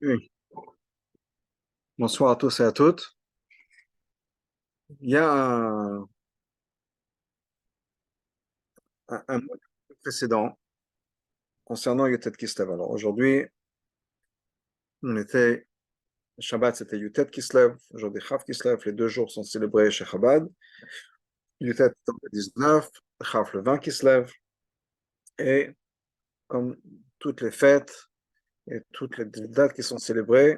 Oui. Bonsoir à tous et à toutes. Il y a un mot précédent concernant Yutet Kislev. Alors aujourd'hui, on était, Shabbat c'était Yutet Kislev, aujourd'hui Chav Kislev, les 2 jours sont célébrés chez Chabad. Yutet le 19, Chav le 20 Kislev, et comme toutes les fêtes et toutes les dates qui sont célébrées,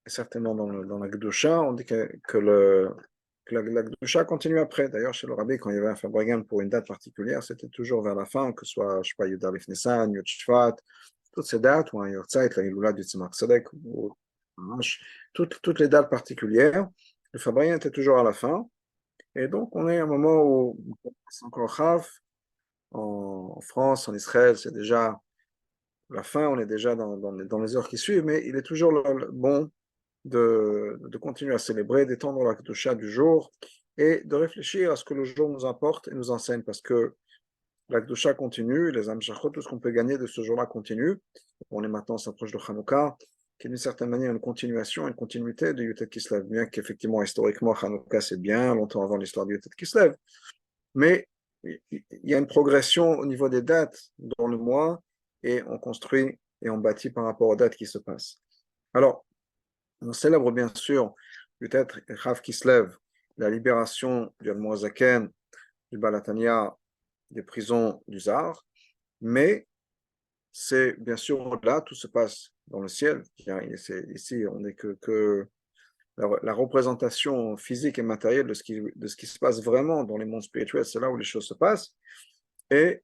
et certainement dans la Gdusha, on dit que la Gdusha continue après. D'ailleurs, chez le Rabbi, quand il y avait un Fabrégam pour une date particulière, c'était toujours vers la fin, que ce soit, je sais pas, Yud Aleph Nissan, Yud Shvat, toutes ces dates, ou un Yortzeit, la Iloula du Tzemach Tzedek, ou toutes les dates particulières, le Fabrégam était toujours à la fin. Et donc, on est à un moment où c'est encore Chav, en France, en Israël, c'est déjà la fin, on est déjà dans les heures qui suivent, mais il est toujours bon de continuer à célébrer, d'étendre la Kedusha du jour et de réfléchir à ce que le jour nous apporte et nous enseigne, parce que la Kedusha continue, les Amshachot, tout ce qu'on peut gagner de ce jour-là continue. On est maintenant, on s'approche de Hanouka, qui est d'une certaine manière une continuation, une continuité de Yutet Kislev, bien qu'effectivement, historiquement, Hanouka, c'est bien longtemps avant l'histoire de Yutet Kislev, mais il y a une progression au niveau des dates dans le mois, et on construit et on bâtit par rapport aux dates qui se passent. Alors, on célèbre bien sûr peut-être Chav Kislev, la libération du Admoazaken, du Balatania, des prisons du Tsar, mais c'est bien sûr là, tout se passe dans le ciel. Ici, on n'est que la représentation physique et matérielle de ce qui se passe vraiment dans les mondes spirituels, c'est là où les choses se passent. Et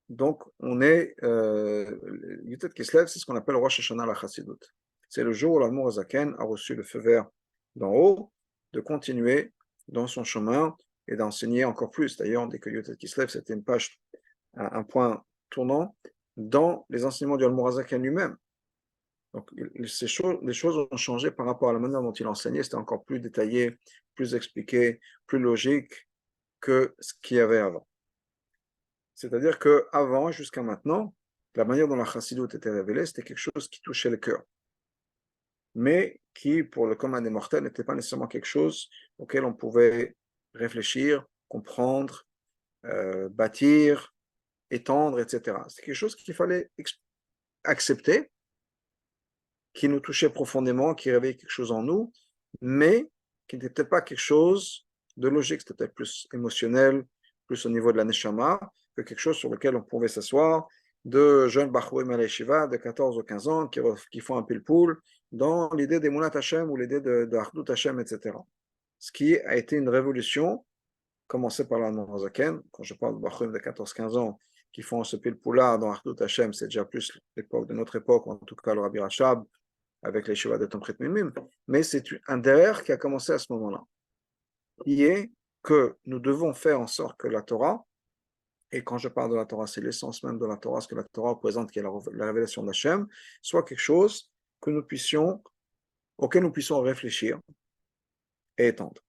donc, on est, Yutet Kislev, c'est ce qu'on appelle Rosh Hashanah la Chassidut. C'est le jour où l'Admour Zaken a reçu le feu vert d'en haut de continuer dans son chemin et d'enseigner encore plus. D'ailleurs, on dit que Yutet Kislev, c'était une page, un point tournant dans les enseignements du Admour Zaken lui-même. Donc, les choses ont changé par rapport à la manière dont il enseignait. C'était encore plus détaillé, plus expliqué, plus logique que ce qu'il y avait avant. C'est-à-dire qu'avant, jusqu'à maintenant, la manière dont la chassidoute était révélée, c'était quelque chose qui touchait le cœur, mais qui, pour le commun des mortels, n'était pas nécessairement quelque chose auquel on pouvait réfléchir, comprendre, bâtir, étendre, etc. C'est quelque chose qu'il fallait accepter, qui nous touchait profondément, qui réveillait quelque chose en nous, mais qui n'était pas quelque chose de logique, c'était plus émotionnel, plus au niveau de la neshama, que quelque chose sur lequel on pouvait s'asseoir, de jeunes Bachouim à l'Eshiva de 14 ou 15 ans qui font un pile-poule dans l'idée d'Emunat Hashem ou l'idée de Achdut Hashem, etc. Ce qui a été une révolution, commencée par la Zaken. Quand je parle de Bachouim de 14-15 ans qui font ce pile-poule-là dans Achdut Hashem, c'est déjà plus l'époque de notre époque, en tout cas le Rabbi Rachab, avec les Shiva de Tomchit Mimim, mais c'est un derrière qui a commencé à ce moment-là, qui est que nous devons faire en sorte que la Torah, et quand je parle de la Torah, c'est l'essence même de la Torah, ce que la Torah représente, qui est la révélation d'Hachem, soit quelque chose auquel nous puissions réfléchir et étendre.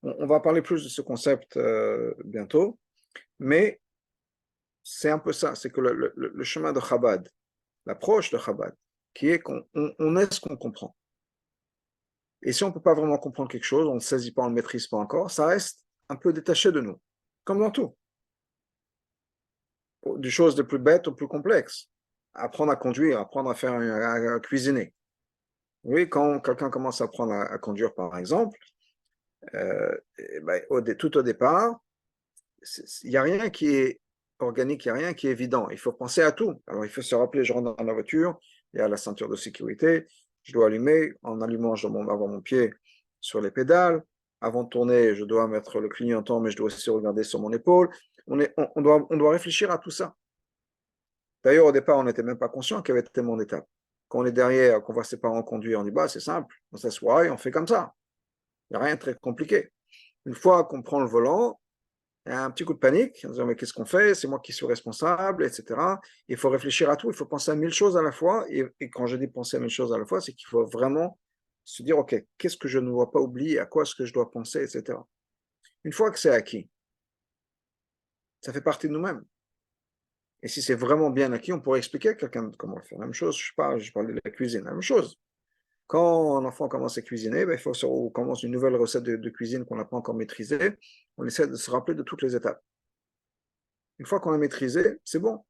On va parler plus de ce concept bientôt, mais c'est un peu ça, c'est que le chemin de Chabad, l'approche de Chabad, qui est qu'on est ce qu'on comprend. Et si on ne peut pas vraiment comprendre quelque chose, on ne saisit pas, on ne le maîtrise pas encore, ça reste un peu détaché de nous, comme dans tout. Du chose de plus bête au plus complexe. Apprendre à conduire, apprendre à faire à cuisiner. Oui, quand quelqu'un commence à apprendre à conduire, par exemple, ben, tout au départ, il n'y a rien qui est organique, il n'y a rien qui est évident. Il faut penser à tout. Alors, il faut se rappeler, je rentre dans la voiture, il y a la ceinture de sécurité, je dois allumer, en allumant, je dois avoir mon pied sur les pédales. Avant de tourner, je dois mettre le clignotant, mais je dois aussi regarder sur mon épaule. On doit réfléchir à tout ça. D'ailleurs, au départ, on n'était même pas conscient qu'il y avait tellement d'étapes. Quand on est derrière, qu'on voit ses parents conduire, on dit, bah, c'est simple, on s'assoit et on fait comme ça. Il n'y a rien de très compliqué. Une fois qu'on prend le volant, il y a un petit coup de panique, en disant, mais qu'est-ce qu'on fait? C'est moi qui suis responsable, etc. Il faut réfléchir à tout, il faut penser à 1000 choses à la fois. Et quand je dis penser à 1000 choses à la fois, c'est qu'il faut vraiment se dire, OK, qu'est-ce que je ne dois pas oublier, à quoi est-ce que je dois penser, etc. Une fois que c'est acquis, ça fait partie de nous-mêmes. Et si c'est vraiment bien acquis, on pourrait expliquer à quelqu'un comment faire. La même chose, je sais pas, je parlais de la cuisine, la même chose. Quand un enfant commence à cuisiner, ben, on commence une nouvelle recette de cuisine qu'on n'a pas encore maîtrisée. On essaie de se rappeler de toutes les étapes. Une fois qu'on a maîtrisé, c'est bon.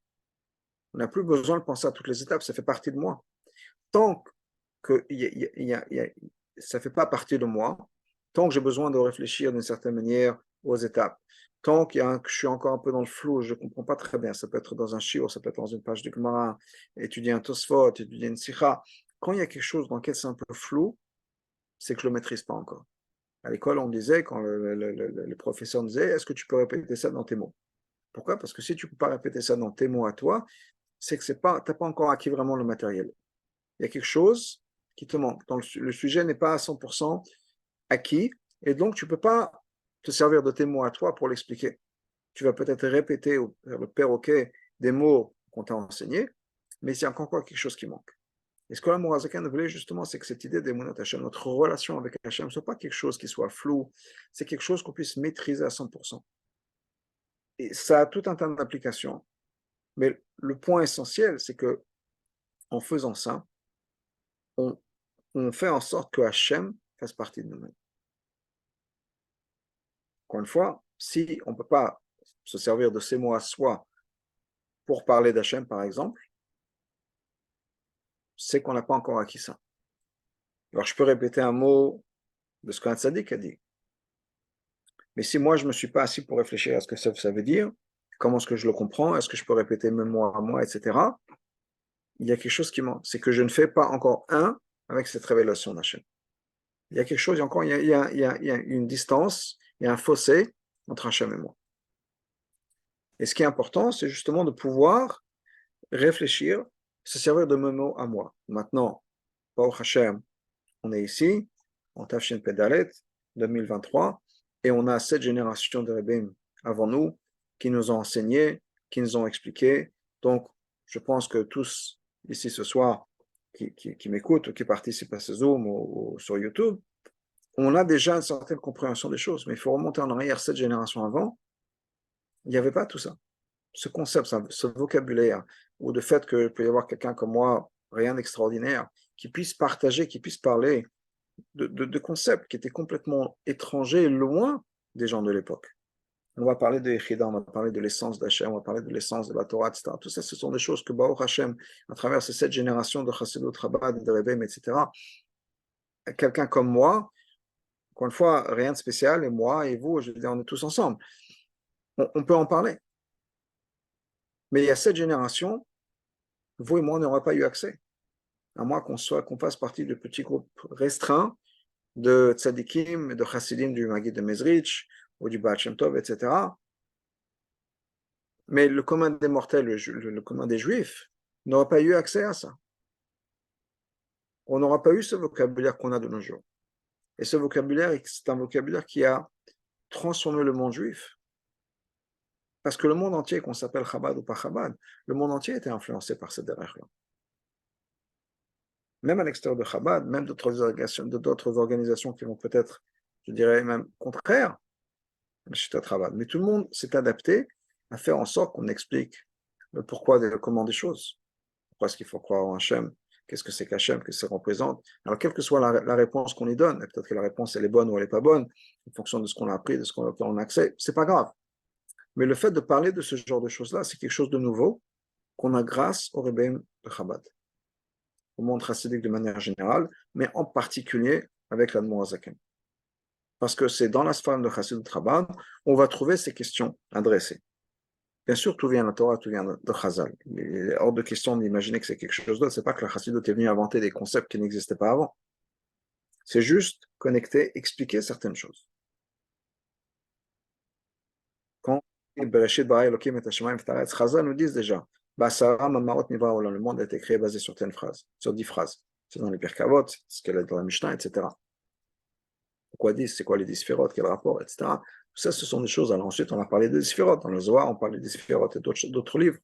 On n'a plus besoin de penser à toutes les étapes, ça fait partie de moi. Tant que ça ne fait pas partie de moi, tant que j'ai besoin de réfléchir d'une certaine manière aux étapes, tant que je suis encore un peu dans le flou, je ne comprends pas très bien, ça peut être dans un shiur, ça peut être dans une page de Gemara, étudier un Tosfot, étudier une Sikha. Quand il y a quelque chose dans lequel c'est un peu flou, c'est que je ne le maîtrise pas encore. À l'école, on disait, quand le professeur nous disait, est-ce que tu peux répéter ça dans tes mots? Pourquoi? Parce que si tu ne peux pas répéter ça dans tes mots à toi, c'est que tu n'as pas encore acquis vraiment le matériel. Il y a quelque chose qui te manque. Donc, le sujet n'est pas à 100% acquis, et donc tu ne peux pas te servir de tes mots à toi pour l'expliquer. Tu vas peut-être répéter le perroquet des mots qu'on t'a enseignés, mais il y a encore quelque chose qui manque. Et ce que l'Amour Azaken voulait justement, c'est que cette idée d'Emunat Hashem, notre relation avec Hashem, ne soit pas quelque chose qui soit flou, c'est quelque chose qu'on puisse maîtriser à 100%. Et ça a tout un tas d'applications. Mais le point essentiel, c'est que en faisant ça, on, on fait en sorte que Hashem fasse partie de nous-mêmes. Encore une fois, si on ne peut pas se servir de ces mots à soi pour parler d'Hachem, par exemple, c'est qu'on n'a pas encore acquis ça. Alors, je peux répéter un mot de ce qu'un tzaddik a dit. Mais si moi, je ne me suis pas assis pour réfléchir à ce que ça veut dire, comment est-ce que je le comprends, est-ce que je peux répéter même moi à moi, etc., il y a quelque chose qui manque. C'est que je ne fais pas encore un avec cette révélation d'Hachem. Il y a quelque chose, il y a une distance, il y a un fossé entre Hachem et moi. Et ce qui est important, c'est justement de pouvoir réfléchir, se servir de mes mots à moi. Maintenant, Baruch Hashem, on est ici, en Tafshin Pedalet 2023, et on a 7 générations de Rebbeim avant nous qui nous ont enseigné, qui nous ont expliqué. Donc, je pense que tous ici ce soir qui m'écoutent ou qui participent à ce Zoom ou sur YouTube, on a déjà une certaine compréhension des choses, mais il faut remonter en arrière 7 générations avant, il n'y avait pas tout ça. Ce concept, ce vocabulaire, ou le fait qu'il peut y avoir quelqu'un comme moi, rien d'extraordinaire, qui puisse partager, qui puisse parler de concepts qui étaient complètement étrangers, loin des gens de l'époque. On va parler de Yechida, on va parler de l'essence d'Hachem, on va parler de l'essence de la Torah, etc. Tout ça, ce sont des choses que Baruch Hashem, à travers ces 7 générations de Chassidut, Chabad, de Rebbeim, etc., quelqu'un comme moi, encore une fois, rien de spécial, et moi et vous, je veux dire, on est tous ensemble. On peut en parler. Mais il y a 7 générations, vous et moi, on n'aura pas eu accès. À moins qu'on fasse partie de petits groupes restreints de tzadikim, de chassidim du Maguid de Mezrich, ou du Baal Shem Tov, etc. Mais le commun des mortels, le commun des juifs, n'aura pas eu accès à ça. On n'aura pas eu ce vocabulaire qu'on a de nos jours. Et ce vocabulaire, c'est un vocabulaire qui a transformé le monde juif. Parce que le monde entier, qu'on s'appelle Chabad ou pas Chabad, le monde entier était influencé par cette derrière-là. Même à l'extérieur de Chabad, même d'autres organisations qui vont peut-être, je dirais même contraires, mais tout le monde s'est adapté à faire en sorte qu'on explique le pourquoi et le comment des choses. Pourquoi est-ce qu'il faut croire en Hachem? Qu'est-ce que c'est qu'Hachem? Qu'est-ce que ça représente? Alors, quelle que soit la réponse qu'on y donne, et peut-être que la réponse elle est bonne ou elle n'est pas bonne, en fonction de ce qu'on a appris, de ce qu'on a en accès, c'est pas grave. Mais le fait de parler de ce genre de choses-là, c'est quelque chose de nouveau qu'on a grâce au Rebbeim de Chabad, au monde chassidique de manière générale, mais en particulier avec l'Admor Hazaken. Parce que c'est dans la sphère de Chassidut Chabad, on va trouver ces questions adressées. Bien sûr, tout vient de la Torah, tout vient de Chazal. Il est hors de question d'imaginer que c'est quelque chose d'autre. C'est pas que la Chassidut est venue inventer des concepts qui n'existaient pas avant. C'est juste connecter, expliquer certaines choses. Quand Bereshit bara Elokim et Hashemayim v'taretz, Chazal nous disent déjà, Ba'asara mamarot nivra olam, le monde a été créé basé sur 10 phrases, sur 10 phrases. C'est dans les Pirkei Avot, c'est ce qu'elle est dans la Mishnah, etc. Pourquoi 10? C'est quoi les 10 sphérotes? Quel rapport? Etc. Tout ça, ce sont des choses. Alors ensuite, on a parlé des sphérotes. Dans le Zohar, on parle des sphérotes et d'autres livres,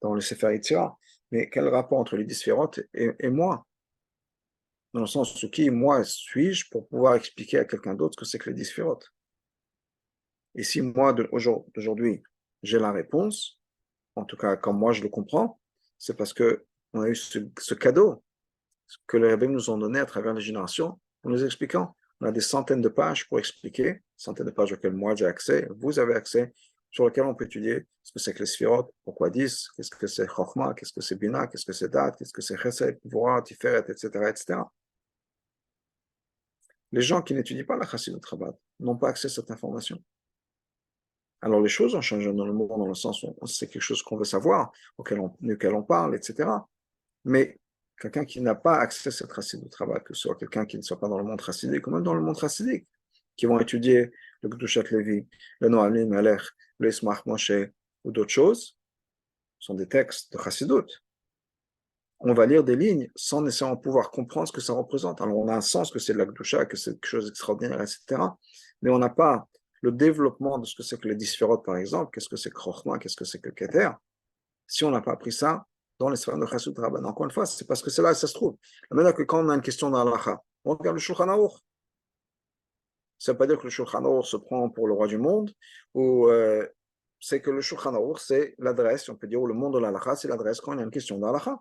dans le Sefer Yetzirah. Mais quel rapport entre les 10 sphérotes et moi? Dans le sens où qui, moi, suis-je pour pouvoir expliquer à quelqu'un d'autre ce que c'est que les 10 sphérotes? Et si moi, d'aujourd'hui, j'ai la réponse, en tout cas, comme moi je le comprends, c'est parce qu'on a eu ce cadeau, que les rabbins nous ont donné à travers les générations, en nous expliquant. On a des centaines de pages pour expliquer, centaines de pages auxquelles moi j'ai accès, vous avez accès, sur lesquelles on peut étudier ce que c'est que les sphirotes, pourquoi 10, qu'est-ce que c'est Chokhmah, qu'est-ce que c'est Bina, qu'est-ce que c'est Dat, qu'est-ce que c'est Chesed, Gvura, Tiferet, etc., etc. Les gens qui n'étudient pas la Chassidut Chabad n'ont pas accès à cette information. Alors les choses ont changé dans le monde, dans le sens où c'est quelque chose qu'on veut savoir, auquel on parle, etc. Mais quelqu'un qui n'a pas accès à cette Chassidut Chabad, que ce soit quelqu'un qui ne soit pas dans le monde chassidique, ou même dans le monde chassidique, qui vont étudier le Kedushat Levi, le Noalim Melech, le Ismach Moshe, ou d'autres choses, sont des textes de Chassidut. On va lire des lignes sans nécessairement pouvoir comprendre ce que ça représente. Alors on a un sens que c'est de la Kedusha, que c'est quelque chose d'extraordinaire, etc. Mais on n'a pas le développement de ce que c'est que les Disphérot, par exemple, qu'est-ce que c'est que Chokhmah, qu'est-ce que c'est que Keter, si on n'a pas appris ça dans les sphères de Chassidut Rabban. Encore une fois, c'est parce que c'est là que ça se trouve. Maintenant que quand on a une question dans l'Alacha, on regarde le Shulchan Aruch. Ça ne veut pas dire que le Shulchan Aruch se prend pour le roi du monde, ou c'est que le Shulchan Aruch, c'est l'adresse, on peut dire, ou le monde de l'Alacha, c'est l'adresse quand il y a une question d'Alacha.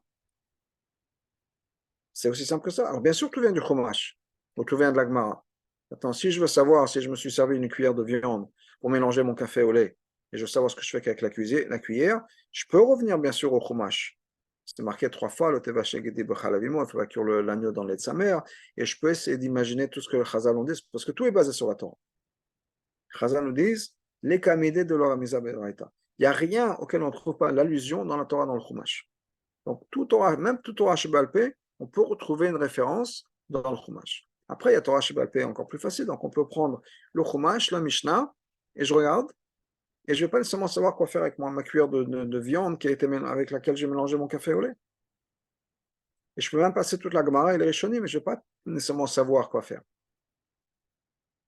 C'est aussi simple que ça. Alors bien sûr, tout vient du Chumash, ou tout vient de la Gemara. Attends, si je veux savoir si je me suis servi une cuillère de viande pour mélanger mon café au lait, et je veux savoir ce que je fais avec la cuillère, je peux revenir bien sûr au Chumash. C'est marqué 3 fois, le Tevaché Gedi Bechalavimo, il faut cuire l'agneau dans le lait de sa mère, et je peux essayer d'imaginer tout ce que le Chazal nous dit, parce que tout est basé sur la Torah. Chazal nous disent, les kamidés de l'Oramisa Bedraita. Il n'y a rien auquel on ne trouve pas l'allusion dans la Torah, dans le Chumash. Donc, tout Torah, même tout Torah Shebalpé, on peut retrouver une référence dans le Chumash. Après, il y a Torah Shebalpé encore plus facile, donc on peut prendre le Chumash, la Mishnah, et je regarde, et je ne vais pas nécessairement savoir quoi faire avec ma cuillère de viande avec laquelle j'ai mélangé mon café au lait. Et je peux même passer toute la Gemara et les Rishonim, mais je ne vais pas nécessairement savoir quoi faire.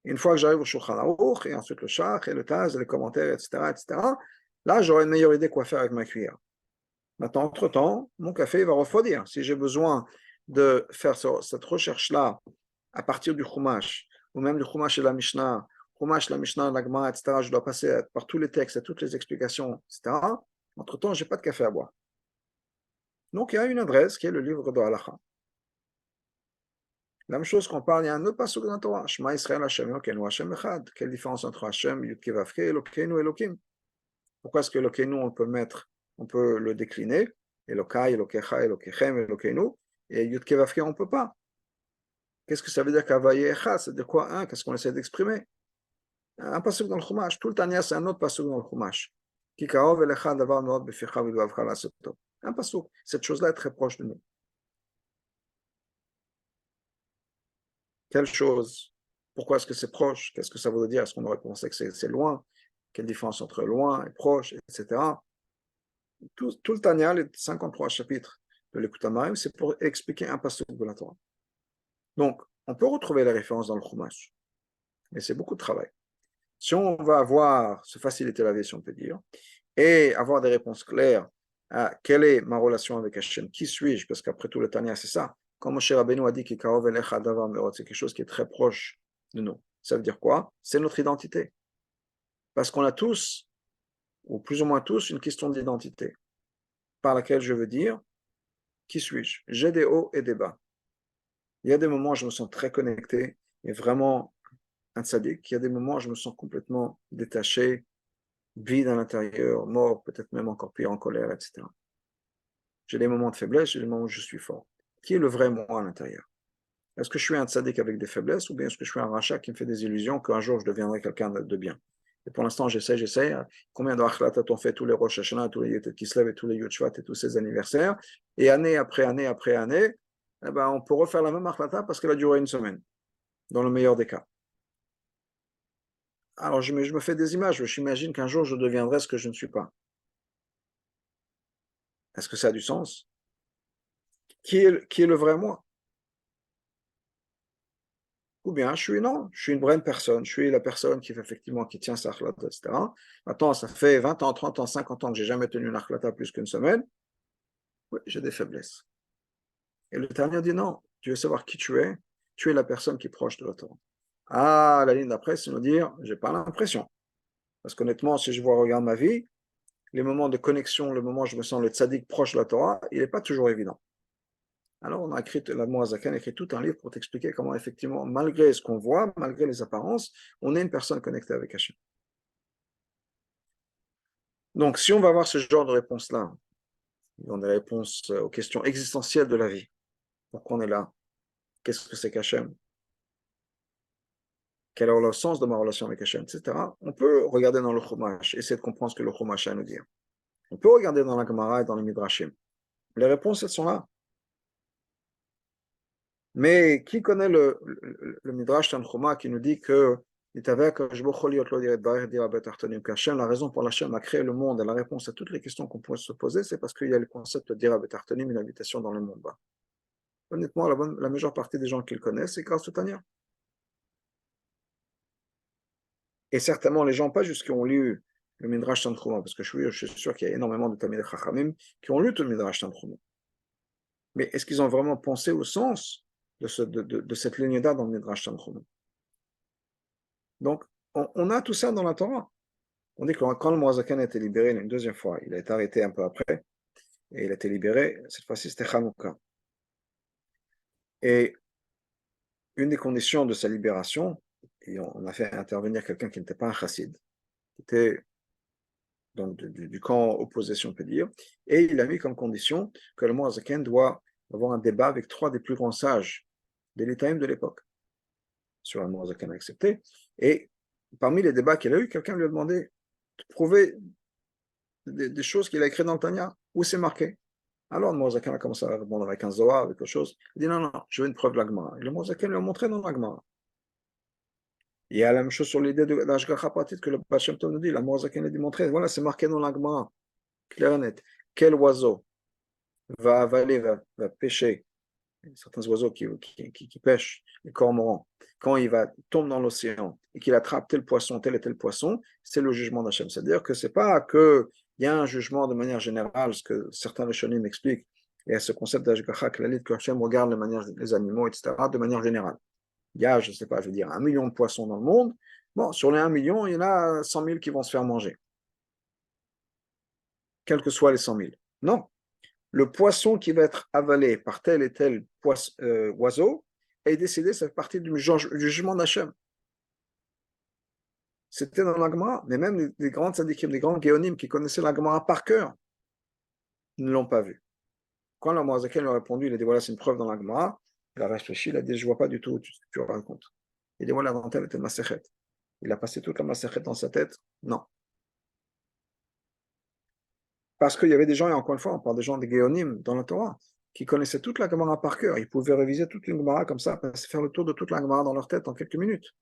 Une fois que j'arrive au Shulchan Aruch, et ensuite le Shach, et le Taz, et les commentaires, etc., là, j'aurai une meilleure idée quoi faire avec ma cuillère. Maintenant, entre-temps, mon café va refroidir. Si j'ai besoin de faire cette recherche-là à partir du Chumash, ou même du Chumash et la Mishnah, la Mishnah, la Gemara, etc., je dois passer par tous les textes et toutes les explications, etc. Entre-temps, je n'ai pas de café à boire. Donc, il y a une adresse qui est le livre de Halacha. La même chose qu'on parle, il y a un autre passage dans la Torah. Shema Israël Hashem Elokeinu Hashem Echad. Quelle différence entre Hashem, Yud Kei Vav Kei, Elokeinu, Elokim? Pourquoi est-ce que Elokeinu, on peut le décliner? Elokai, Elokecha, Elokechem, Elokeinu. Et Yud Kei Vav Kei, on ne peut pas. Qu'est-ce que ça veut dire qu'Havaye Echad? C'est de quoi un? Qu'est-ce qu'on essaie d'exprimer? Un passage dans le Chumash. Tout le Tanya, c'est un autre passage dans le Chumash. Ki karov elecha davar meod beficha v'dvavcha la'asoto. Un passage. Cette chose-là est très proche de nous. Quelle chose? Pourquoi est-ce que c'est proche? Qu'est-ce que ça veut dire? Est-ce qu'on aurait pensé que c'est loin? Quelle différence entre loin et proche, etc. Tout le Tanya, les 53 chapitres de l'Écoute Amarim, c'est pour expliquer un passage de la Torah. Donc, on peut retrouver les références dans le Chumash, mais c'est beaucoup de travail. Si on va se faciliter la vie, si on peut dire, et avoir des réponses claires à quelle est ma relation avec Hachem, qui suis-je, parce qu'après tout, le Tanya, c'est ça. Comme Moshe Rabbeinu a dit c'est quelque chose qui est très proche de nous. Ça veut dire quoi? C'est notre identité. Parce qu'on a tous, ou plus ou moins tous, une question d'identité, par laquelle je veux dire, qui suis-je? J'ai des hauts et des bas. Il y a des moments où je me sens très connecté et vraiment un tzaddik. Il y a des moments où je me sens complètement détaché, vide à l'intérieur, mort, peut-être même encore pire, en colère, etc. J'ai des moments de faiblesse, j'ai des moments où je suis fort. Qui est le vrai moi à l'intérieur? Est-ce que je suis un tzaddik avec des faiblesses ou bien est-ce que je suis un rachat qui me fait des illusions qu'un jour je deviendrai quelqu'un de bien? Et pour l'instant, j'essaie. Combien d'Achlatat on fait tous les Rosh Hashanah, tous les Yud Kislev et tous les Yud Shvat et tous ces anniversaires? Et année après année après année, eh ben, on peut refaire la même Achlata parce qu'elle a duré une semaine, dans le meilleur des cas. Alors je me fais des images, je m'imagine qu'un jour je deviendrai ce que je ne suis pas. Est-ce que ça a du sens? Qui est le vrai moi? Ou bien je suis une bonne personne, je suis la personne qui fait effectivement, qui tient sa akhlata, etc. Maintenant, ça fait 20 ans, 30 ans, 50 ans que j'ai jamais tenu une akhlata plus qu'une semaine. Oui, j'ai des faiblesses. Et le dernier dit non, tu veux savoir qui tu es la personne qui est proche de la Torah. Ah, la ligne d'après, c'est nous dire, j'ai pas l'impression. Parce qu'honnêtement, si je regarde ma vie, les moments de connexion, le moment où je me sens le tzaddik proche de la Torah, il n'est pas toujours évident. Alors on a écrit, l'Admor Zaken a écrit tout un livre pour t'expliquer comment effectivement, malgré ce qu'on voit, malgré les apparences, on est une personne connectée avec Hachem. Donc si on va avoir ce genre de réponse-là, dans des réponses aux questions existentielles de la vie, pourquoi on est là, qu'est-ce que c'est qu'Hachem, quel est le sens de ma relation avec Hachem, etc. On peut regarder dans le Chumash, essayer de comprendre ce que le Chumash a à nous dire. On peut regarder dans la Gemara et dans les Midrashim. Les réponses, elles sont là. Mais qui connaît le Midrash Tanchuma qui nous dit que qu'Hachem, la raison pour laquelle Hachem a créé le monde et la réponse à toutes les questions qu'on pourrait se poser, c'est parce qu'il y a le concept de Dira Betartonim, une habitation dans le monde bas. Honnêtement, la majeure partie des gens qui le connaissent, c'est grâce au Tanya. Et certainement, les gens, pas juste qui ont lu le Midrash Tanchuma, parce que je suis sûr qu'il y a énormément de Talmidei Chachamim qui ont lu tout le Midrash Tanchuma. Mais est-ce qu'ils ont vraiment pensé au sens de cette ligne-là dans le Midrash Tanchuma? Donc, on a tout ça dans la Torah. On dit que quand le Moazakan a été libéré une deuxième fois, il a été arrêté un peu après, et il a été libéré, cette fois-ci c'était Hanouka. Et une des conditions de sa libération, et on a fait intervenir quelqu'un qui n'était pas un chassid, qui était donc du camp opposé, si on peut dire, et il a mis comme condition que le Moazakan doit avoir un débat avec 3 des plus grands sages des Litaïm de l'époque, sur un Moazakan accepté. Et parmi les débats qu'il a eu, quelqu'un lui a demandé de prouver des choses qu'il a écrites dans le Tanya, où c'est marqué. Alors le Moazakan a commencé à répondre avec un Zohar, avec quelque chose. Il dit non, non, je veux une preuve de la Gemara. Et le Moazakan lui a montré dans la Gemara. Il y a la même chose sur l'idée de l'Ashgacha Pratit que le Bachem Tov nous dit. La Moazakan a dit montrer, voilà, c'est marqué dans la Gemara, clair et net. Quel oiseau va avaler, va pêcher, certains oiseaux qui pêchent, les cormorans, quand il tombe dans l'océan et qu'il attrape tel poisson, tel et tel poisson, c'est le jugement d'Hachem. C'est-à-dire que c'est pas qu'il y a un jugement de manière générale, ce que certains Rishonim expliquent, et à ce concept d'Ashgacha Klalit, que Hachem regarde les animaux, etc., de manière générale. Il y a, je ne sais pas, je veux dire, 1 million de poissons dans le monde. Bon, sur les 1 million, il y en a 100 000 qui vont se faire manger. Quels que soient les 100 000. Non, le poisson qui va être avalé par tel et tel oiseau est décédé, ça fait partie du jugement d'Hachem. C'était dans la Gemara, mais même les grands tzadikim, les grands géonim qui connaissaient la Gemara par cœur, ne l'ont pas vu. Quand le Moazaken lui a répondu, il a dit voilà, c'est une preuve dans la Gemara, il a réfléchi, il a dit je ne vois pas du tout, tu racontes. Il a dit voilà, dans tel était Masechet. Il a passé toute la Masechet dans sa tête. Non. Parce qu'il y avait des gens, et encore une fois, on parle des gens des Géonim dans la Torah, qui connaissaient toute la Gemara par cœur. Ils pouvaient réviser toute une Gemara comme ça, faire le tour de toute la Gemara dans leur tête en quelques minutes.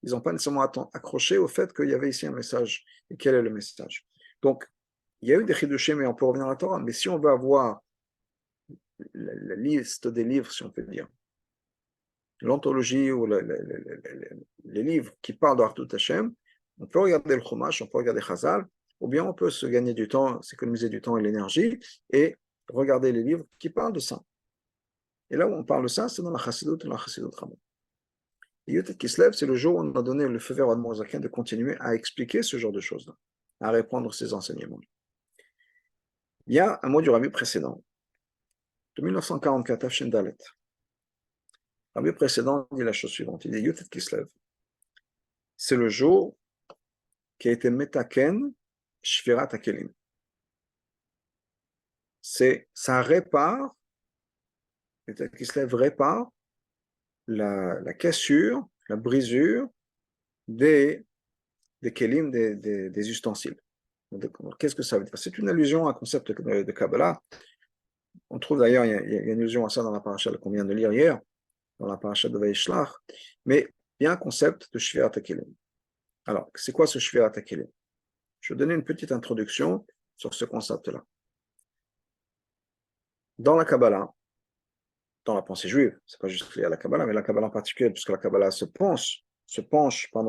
Ils n'ont pas nécessairement accroché au fait qu'il y avait ici un message. Et quel est le message? Donc, il y a eu des chidushim, mais on peut revenir à la Torah. Mais si on veut avoir la liste des livres, si on peut dire, l'anthologie ou les livres qui parlent d'Artout Hashem, on peut regarder le Chumash, on peut regarder Chazal, ou bien on peut se gagner du temps, s'économiser du temps et l'énergie, et regarder les livres qui parlent de ça. Et là où on parle de ça, c'est dans la Chassidut et la Chassidut Ramon. Et Yotet Kislev, c'est le jour où on a donné le feu vert à Admorazaken de continuer à expliquer ce genre de choses-là, à répondre ces enseignements. Il y a un mot du Rabbi précédent, de 1944, Afshin Dalet. Le Rabbi précédent dit la chose suivante, il dit Yotet Kislev, c'est le jour qui a été Metaken Shvirat Hakelim. Ça répare, Yotet Kislev répare la cassure, la brisure des kelim, des ustensiles. Qu'est-ce que ça veut dire? C'est une allusion à un concept de Kabbalah. On trouve d'ailleurs, il y a une allusion à ça dans la paracha qu'on vient de lire hier, dans la paracha de Vaishlach, mais il y a un concept de Shvirat HaKelim. Alors, c'est quoi ce Shvirat HaKelim? Je vais donner une petite introduction sur ce concept-là. Dans la Kabbalah, dans la pensée juive, c'est pas juste lié à la Kabbalah, mais la Kabbalah en particulier, puisque la Kabbalah se penche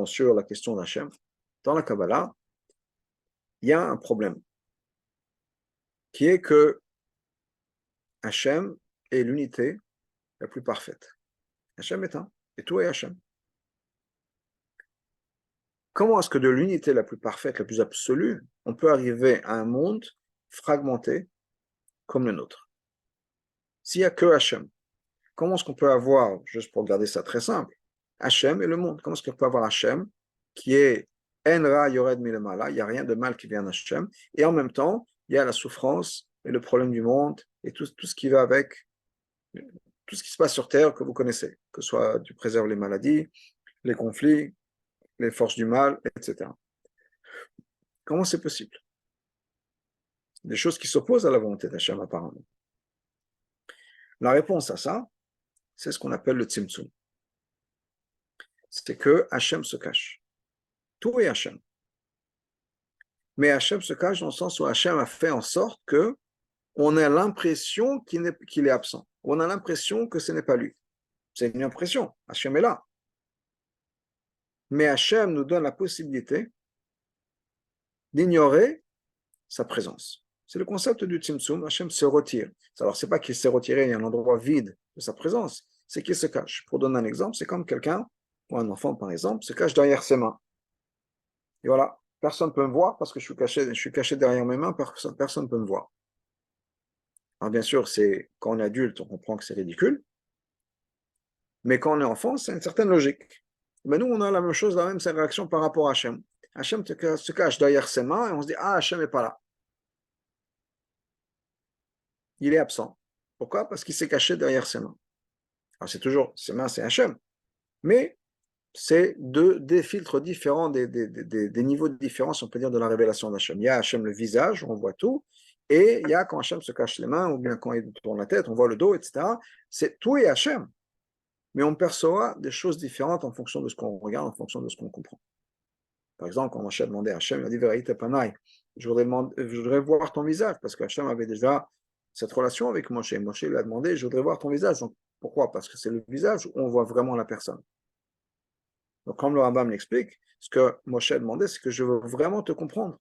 sur la question d'Hachem, dans la Kabbalah, il y a un problème, qui est que Hachem est l'unité la plus parfaite. Hachem est un, et tout est Hachem. Comment est-ce que de l'unité la plus parfaite, la plus absolue, on peut arriver à un monde fragmenté comme le nôtre? S'il n'y a que Hachem, comment est-ce qu'on peut avoir, juste pour garder ça très simple, Hachem et le monde? Comment est-ce qu'on peut avoir Hachem qui est En Ra Yored Milemala, il n'y a rien de mal qui vient d'Hachem, et en même temps, il y a la souffrance et le problème du monde et tout ce qui va avec, tout ce qui se passe sur Terre que vous connaissez, que ce soit tu préserves les maladies, les conflits, les forces du mal, etc. Comment c'est possible? Des choses qui s'opposent à la volonté d'Hachem apparemment. La réponse à ça, c'est ce qu'on appelle le tzimtzum. C'est que Hachem se cache. Tout est Hachem. Mais Hachem se cache dans le sens où Hachem a fait en sorte que on a l'impression qu'il est absent. On a l'impression que ce n'est pas lui. C'est une impression. Hachem est là. Mais Hachem nous donne la possibilité d'ignorer sa présence. C'est le concept du tzimtzum. Hachem se retire. Alors, ce n'est pas qu'il s'est retiré, il y a un endroit vide de sa présence, c'est qu'il se cache. Pour donner un exemple, c'est comme quelqu'un, ou un enfant par exemple, se cache derrière ses mains. Et voilà, personne ne peut me voir parce que je suis caché derrière mes mains, personne ne peut me voir. Alors bien sûr, c'est quand on est adulte, on comprend que c'est ridicule, mais quand on est enfant, c'est une certaine logique. Mais nous, on a la même chose, la même réaction par rapport à Hachem. Hachem se cache derrière ses mains et on se dit, ah, Hachem n'est pas là. Il est absent. Pourquoi? Parce qu'il s'est caché derrière ses mains. Alors c'est toujours, ses mains, c'est Hachem. Mais c'est des filtres différents, des niveaux différents, si on peut dire, de la révélation d'Hachem. Il y a Hachem le visage, on voit tout, et il y a quand Hachem se cache les mains, ou bien quand il tourne la tête, on voit le dos, etc. C'est tout est Hachem. Mais on perçoit des choses différentes en fonction de ce qu'on regarde, en fonction de ce qu'on comprend. Par exemple, quand Moshe demandait à Hachem, il a dit Vérité Panaï, je voudrais voir ton visage, parce que Hachem avait déjà cette relation avec Moshe. Moshe lui a demandé Je voudrais voir ton visage. Donc, pourquoi? Parce que c'est le visage où on voit vraiment la personne. Donc, comme le Rambam l'explique, ce que Moshe a demandé, c'est que je veux vraiment te comprendre.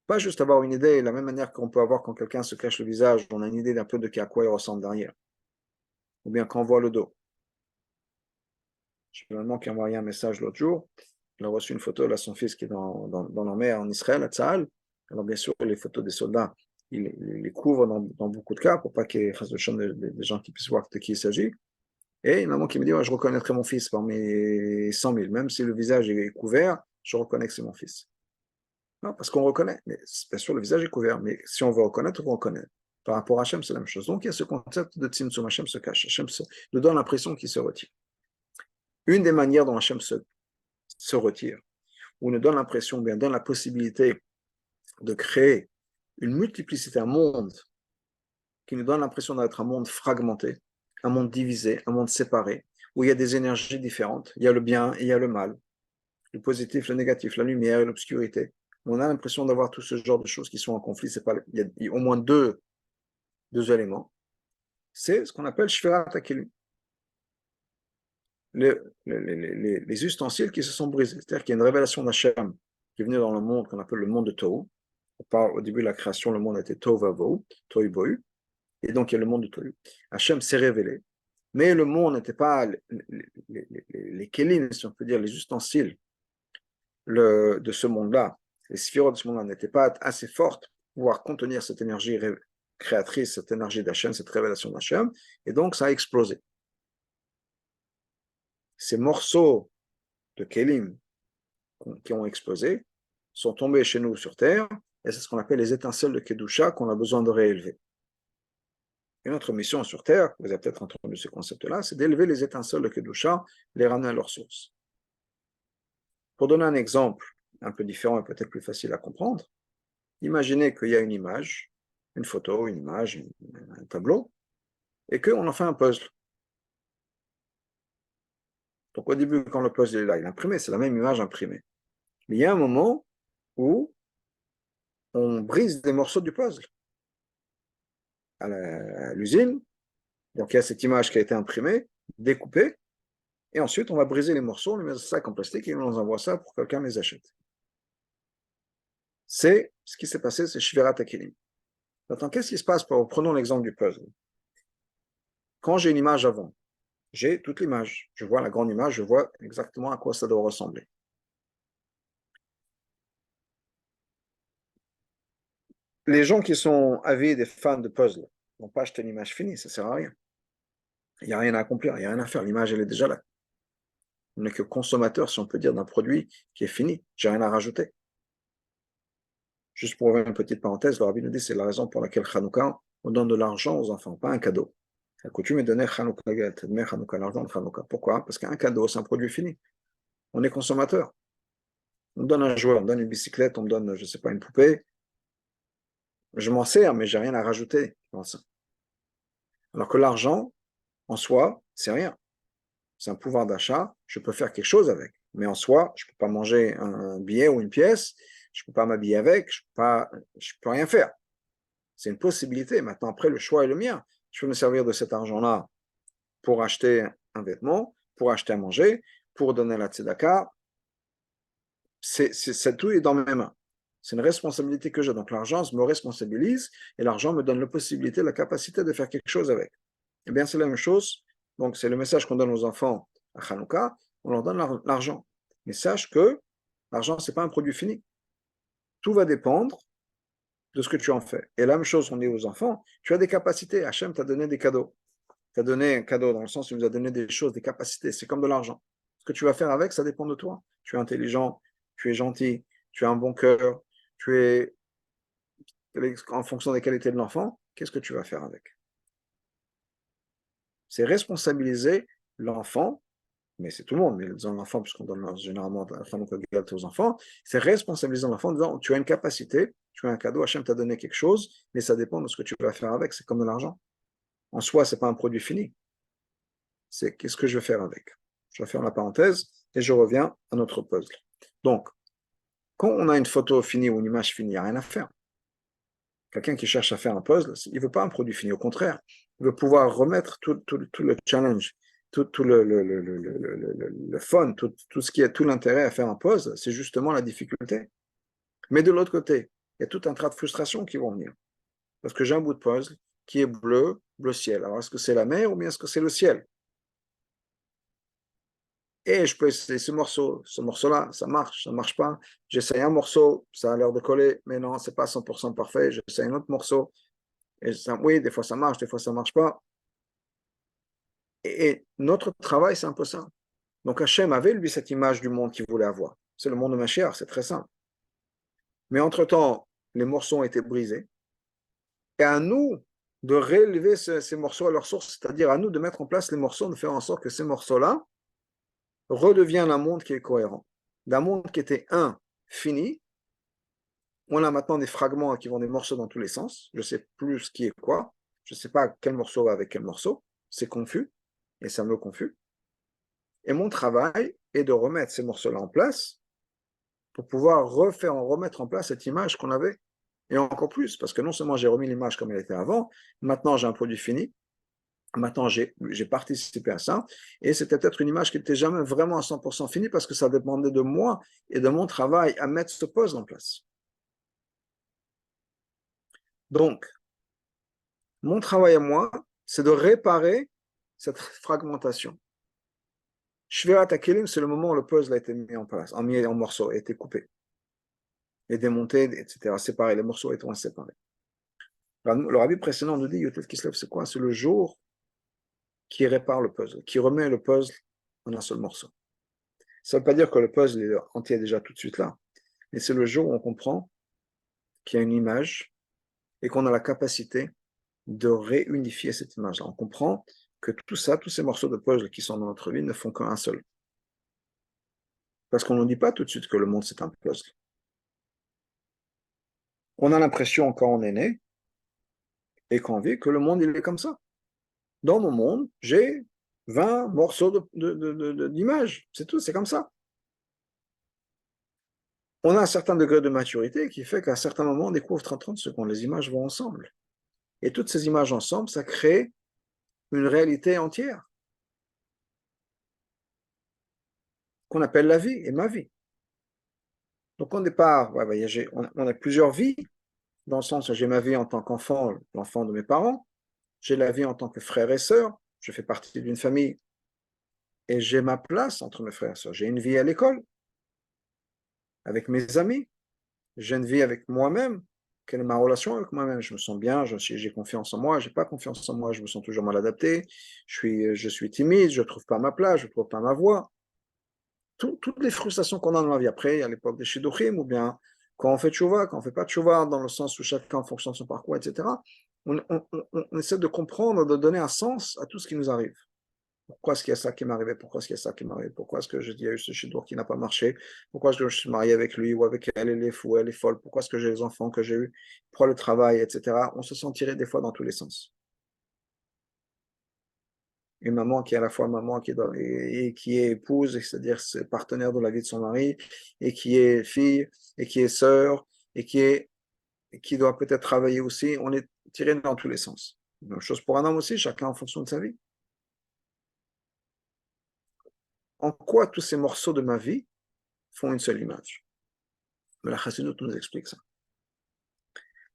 Pas juste avoir une idée, de la même manière qu'on peut avoir quand quelqu'un se cache le visage, on a une idée d'un peu de à quoi il ressemble derrière. Ou bien quand on voit le dos. J'ai un qui a envoyé un message l'autre jour. Il a reçu une photo de son fils qui est dans la mer en Israël, à Tzahal. Alors, bien sûr, les photos des soldats, il les couvre dans beaucoup de cas pour pas qu'il y ait des gens qui puissent voir de qui il s'agit. Et une maman qui me dit ouais, je reconnaîtrai mon fils parmi 100 000. Même si le visage est couvert, je reconnais que c'est mon fils. Non, parce qu'on reconnaît. Mais bien sûr, le visage est couvert. Mais si on veut reconnaître, on reconnaît. Par rapport à Hachem, c'est la même chose. Donc, il y a ce concept de Tzimtzum. Hachem se cache. Hachem nous donne l'impression qu'il se retire. Une des manières dont Hachem se retire, ou nous donne l'impression, ou bien donne la possibilité de créer une multiplicité, un monde qui nous donne l'impression d'être un monde fragmenté, un monde divisé, un monde séparé, où il y a des énergies différentes. Il y a le bien et il y a le mal, le positif, le négatif, la lumière et l'obscurité. On a l'impression d'avoir tout ce genre de choses qui sont en conflit. Il y a au moins deux éléments. C'est ce qu'on appelle Shvirat HaKelim. Les ustensiles qui se sont brisés. C'est-à-dire qu'il y a une révélation d'Hachem qui est venue dans le monde qu'on appelle le monde de Tohu. Au début de la création, le monde était Tohu Vavohu, Tohu Bohu. Et donc, il y a le monde de Tohu. Hachem s'est révélé. Mais le monde n'était pas les kélim, si on peut dire, les ustensiles de ce monde-là. Les sphirotes de ce monde-là n'étaient pas assez fortes pour pouvoir contenir cette énergie créatrice, cette énergie d'Hachem, cette révélation d'Hachem. Et donc, ça a explosé. Ces morceaux de kélim qui ont explosé sont tombés chez nous sur Terre, et c'est ce qu'on appelle les étincelles de Kedusha qu'on a besoin de réélever. Et notre mission sur Terre, vous avez peut-être entendu ce concept-là, c'est d'élever les étincelles de Kedusha, les ramener à leur source. Pour donner un exemple un peu différent et peut-être plus facile à comprendre, imaginez qu'il y a une image, une photo, une image, un tableau, et qu'on en fait un puzzle. Donc au début, quand le puzzle est là, il est imprimé, c'est la même image imprimée. Mais il y a un moment où on brise des morceaux du puzzle à l'usine. Donc il y a cette image qui a été imprimée, découpée, et ensuite on va briser les morceaux, on les met dans un sac en plastique et on nous envoie ça pour que quelqu'un les achète. C'est ce qui s'est passé, c'est Shvirat HaKelim. Maintenant, qu'est-ce qui se passe prenons l'exemple du puzzle. Quand j'ai une image avant, j'ai toute l'image. Je vois la grande image, je vois exactement à quoi ça doit ressembler. Les gens qui sont avides et fans de puzzle, Ils vont pas acheter l'image finie, ça sert à rien. Il n'y a rien à accomplir, il n'y a rien à faire. L'image, elle est déjà là. On n'est que consommateur, si on peut dire, d'un produit qui est fini. J'ai rien à rajouter. Juste pour ouvrir une petite parenthèse, le Rabbi nous dit c'est la raison pour laquelle Hanouka, on donne de l'argent aux enfants, pas un cadeau. La coutume est de donner Hanouka Get, de Hanouka, l'argent de Hanouka. Pourquoi? Parce qu'un cadeau, c'est un produit fini. On est consommateur. On me donne un jouet, on me donne une bicyclette, on me donne, je ne sais pas, une poupée. Je m'en sers, mais j'ai rien à rajouter dans ça. Alors que l'argent, en soi, c'est rien. C'est un pouvoir d'achat, je peux faire quelque chose avec. Mais en soi, je ne peux pas manger un billet ou une pièce, je ne peux pas m'habiller avec, je ne peux rien faire. C'est une possibilité. Maintenant, après, le choix est le mien. Je peux me servir de cet argent-là pour acheter un vêtement, pour acheter à manger, pour donner la tzedaka. Tout est dans mes mains. C'est une responsabilité que j'ai. Donc l'argent me responsabilise et l'argent me donne la possibilité, la capacité de faire quelque chose avec. Eh bien, c'est la même chose. Donc, c'est le message qu'on donne aux enfants à Hanouka. On leur donne l'argent. Mais sache que l'argent, ce n'est pas un produit fini. Tout va dépendre de ce que tu en fais. Et la même chose, on dit aux enfants, tu as des capacités. Hachem t'a donné des cadeaux. T'a donné un cadeau dans le sens où il nous a donné des choses, des capacités. C'est comme de l'argent. Ce que tu vas faire avec, ça dépend de toi. Tu es intelligent, tu es gentil, tu as un bon cœur, tu es en fonction des qualités de l'enfant. Qu'est-ce que tu vas faire avec? C'est responsabiliser l'enfant, mais c'est tout le monde, mais disons l'enfant, puisqu'on donne généralement la femme aux enfants, c'est responsabiliser l'enfant en disant tu as une capacité, tu as un cadeau, Hachem t'a donné quelque chose, mais ça dépend de ce que tu vas faire avec, c'est comme de l'argent. En soi, ce n'est pas un produit fini. C'est qu'est-ce que je vais faire avec. Je vais faire la parenthèse et je reviens à notre puzzle. Donc, quand on a une photo finie ou une image finie, il n'y a rien à faire. Quelqu'un qui cherche à faire un puzzle, il ne veut pas un produit fini, au contraire, il veut pouvoir remettre tout le challenge, tout le fun, tout ce qui est tout l'intérêt à faire un puzzle, c'est justement la difficulté. Mais de l'autre côté, il y a tout un tas de frustrations qui vont venir. Parce que j'ai un bout de puzzle qui est bleu, bleu ciel. Alors, est-ce que c'est la mer ou bien est-ce que c'est le ciel? Et je peux essayer ce morceau-là, ça marche pas. J'essaye un morceau, ça a l'air de coller, mais non, c'est pas 100% parfait. J'essaye un autre morceau, et ça, oui, des fois ça marche, des fois ça marche pas. Et notre travail, c'est un peu ça. Donc Hachem avait, lui, cette image du monde qu'il voulait avoir. C'est le monde de Mashiach, c'est très simple. Mais entre-temps, les morceaux ont été brisés. Et à nous de réélever ces morceaux à leur source, c'est-à-dire à nous de mettre en place les morceaux, de faire en sorte que ces morceaux-là redeviennent un monde qui est cohérent. D'un monde qui était fini, on a maintenant des fragments qui vont des morceaux dans tous les sens. Je ne sais plus ce qui est quoi. Je ne sais pas quel morceau va avec quel morceau. C'est confus et ça me confus. Et mon travail est de remettre ces morceaux-là en place pour pouvoir remettre en place cette image qu'on avait. Et encore plus, parce que non seulement j'ai remis l'image comme elle était avant, maintenant j'ai un produit fini, maintenant j'ai participé à ça, et c'était peut-être une image qui n'était jamais vraiment à 100% finie parce que ça dépendait de moi et de mon travail à mettre ce puzzle en place. Donc, mon travail à moi, c'est de réparer cette fragmentation. Shvirat HaKelim, c'est le moment où le puzzle a été mis en place, mis en morceaux, a été coupé, et démonté, etc., séparé, les morceaux étant séparés. Le rabbi précédent nous dit, Yotel Kislev, c'est quoi? C'est le jour qui répare le puzzle, qui remet le puzzle en un seul morceau. Ça ne veut pas dire que le puzzle est entier déjà tout de suite là, mais c'est le jour où on comprend qu'il y a une image et qu'on a la capacité de réunifier cette image-là. On comprend que tout ça, tous ces morceaux de puzzle qui sont dans notre vie ne font qu'un seul. Parce qu'on ne dit pas tout de suite que le monde c'est un puzzle. On a l'impression quand on est né et qu'on vit que le monde il est comme ça. Dans mon monde, j'ai 20 morceaux d'images. C'est tout, c'est comme ça. On a un certain degré de maturité qui fait qu'à un certain moment, on découvre 30 secondes, les images vont ensemble. Et toutes ces images ensemble, ça crée une réalité entière qu'on appelle la vie et ma vie. Donc au départ, on a plusieurs vies, dans le sens où j'ai ma vie en tant qu'enfant, l'enfant de mes parents, j'ai la vie en tant que frère et sœur, je fais partie d'une famille et j'ai ma place entre mes frères et sœurs. J'ai une vie à l'école, avec mes amis, j'ai une vie avec moi-même, quelle est ma relation avec moi-même? Je me sens bien, j'ai confiance en moi, j'ai pas confiance en moi, je me sens toujours mal adapté, je suis timide, je trouve pas ma place, je trouve pas ma voix. Toutes les frustrations qu'on a dans la vie. Après, à l'époque des Shidduchim, ou bien quand on fait tchouva, quand on fait pas tchouva, dans le sens où chacun en fonction de son parcours, etc., on essaie de comprendre, de donner un sens à tout ce qui nous arrive. Pourquoi est-ce qu'il y a ça qui m'est arrivé? Pourquoi est-ce qu'il y a ça qui m'est arrivé? Pourquoi est-ce qu'il y a eu ce Shidour qui n'a pas marché? Pourquoi est-ce que je suis marié avec lui ou avec elle? Elle est fou, elle est folle. Pourquoi est-ce que j'ai les enfants que j'ai eus? Pourquoi le travail, etc. On se sent tiré des fois dans tous les sens. Une maman qui est à la fois maman et qui est épouse, c'est-à-dire partenaire de la vie de son mari, et qui est fille, et qui est sœur, et qui doit peut-être travailler aussi. On est tiré dans tous les sens. Même chose pour un homme aussi, chacun en fonction de sa vie. En quoi tous ces morceaux de ma vie font une seule image? Mais la Chassidut nous explique ça.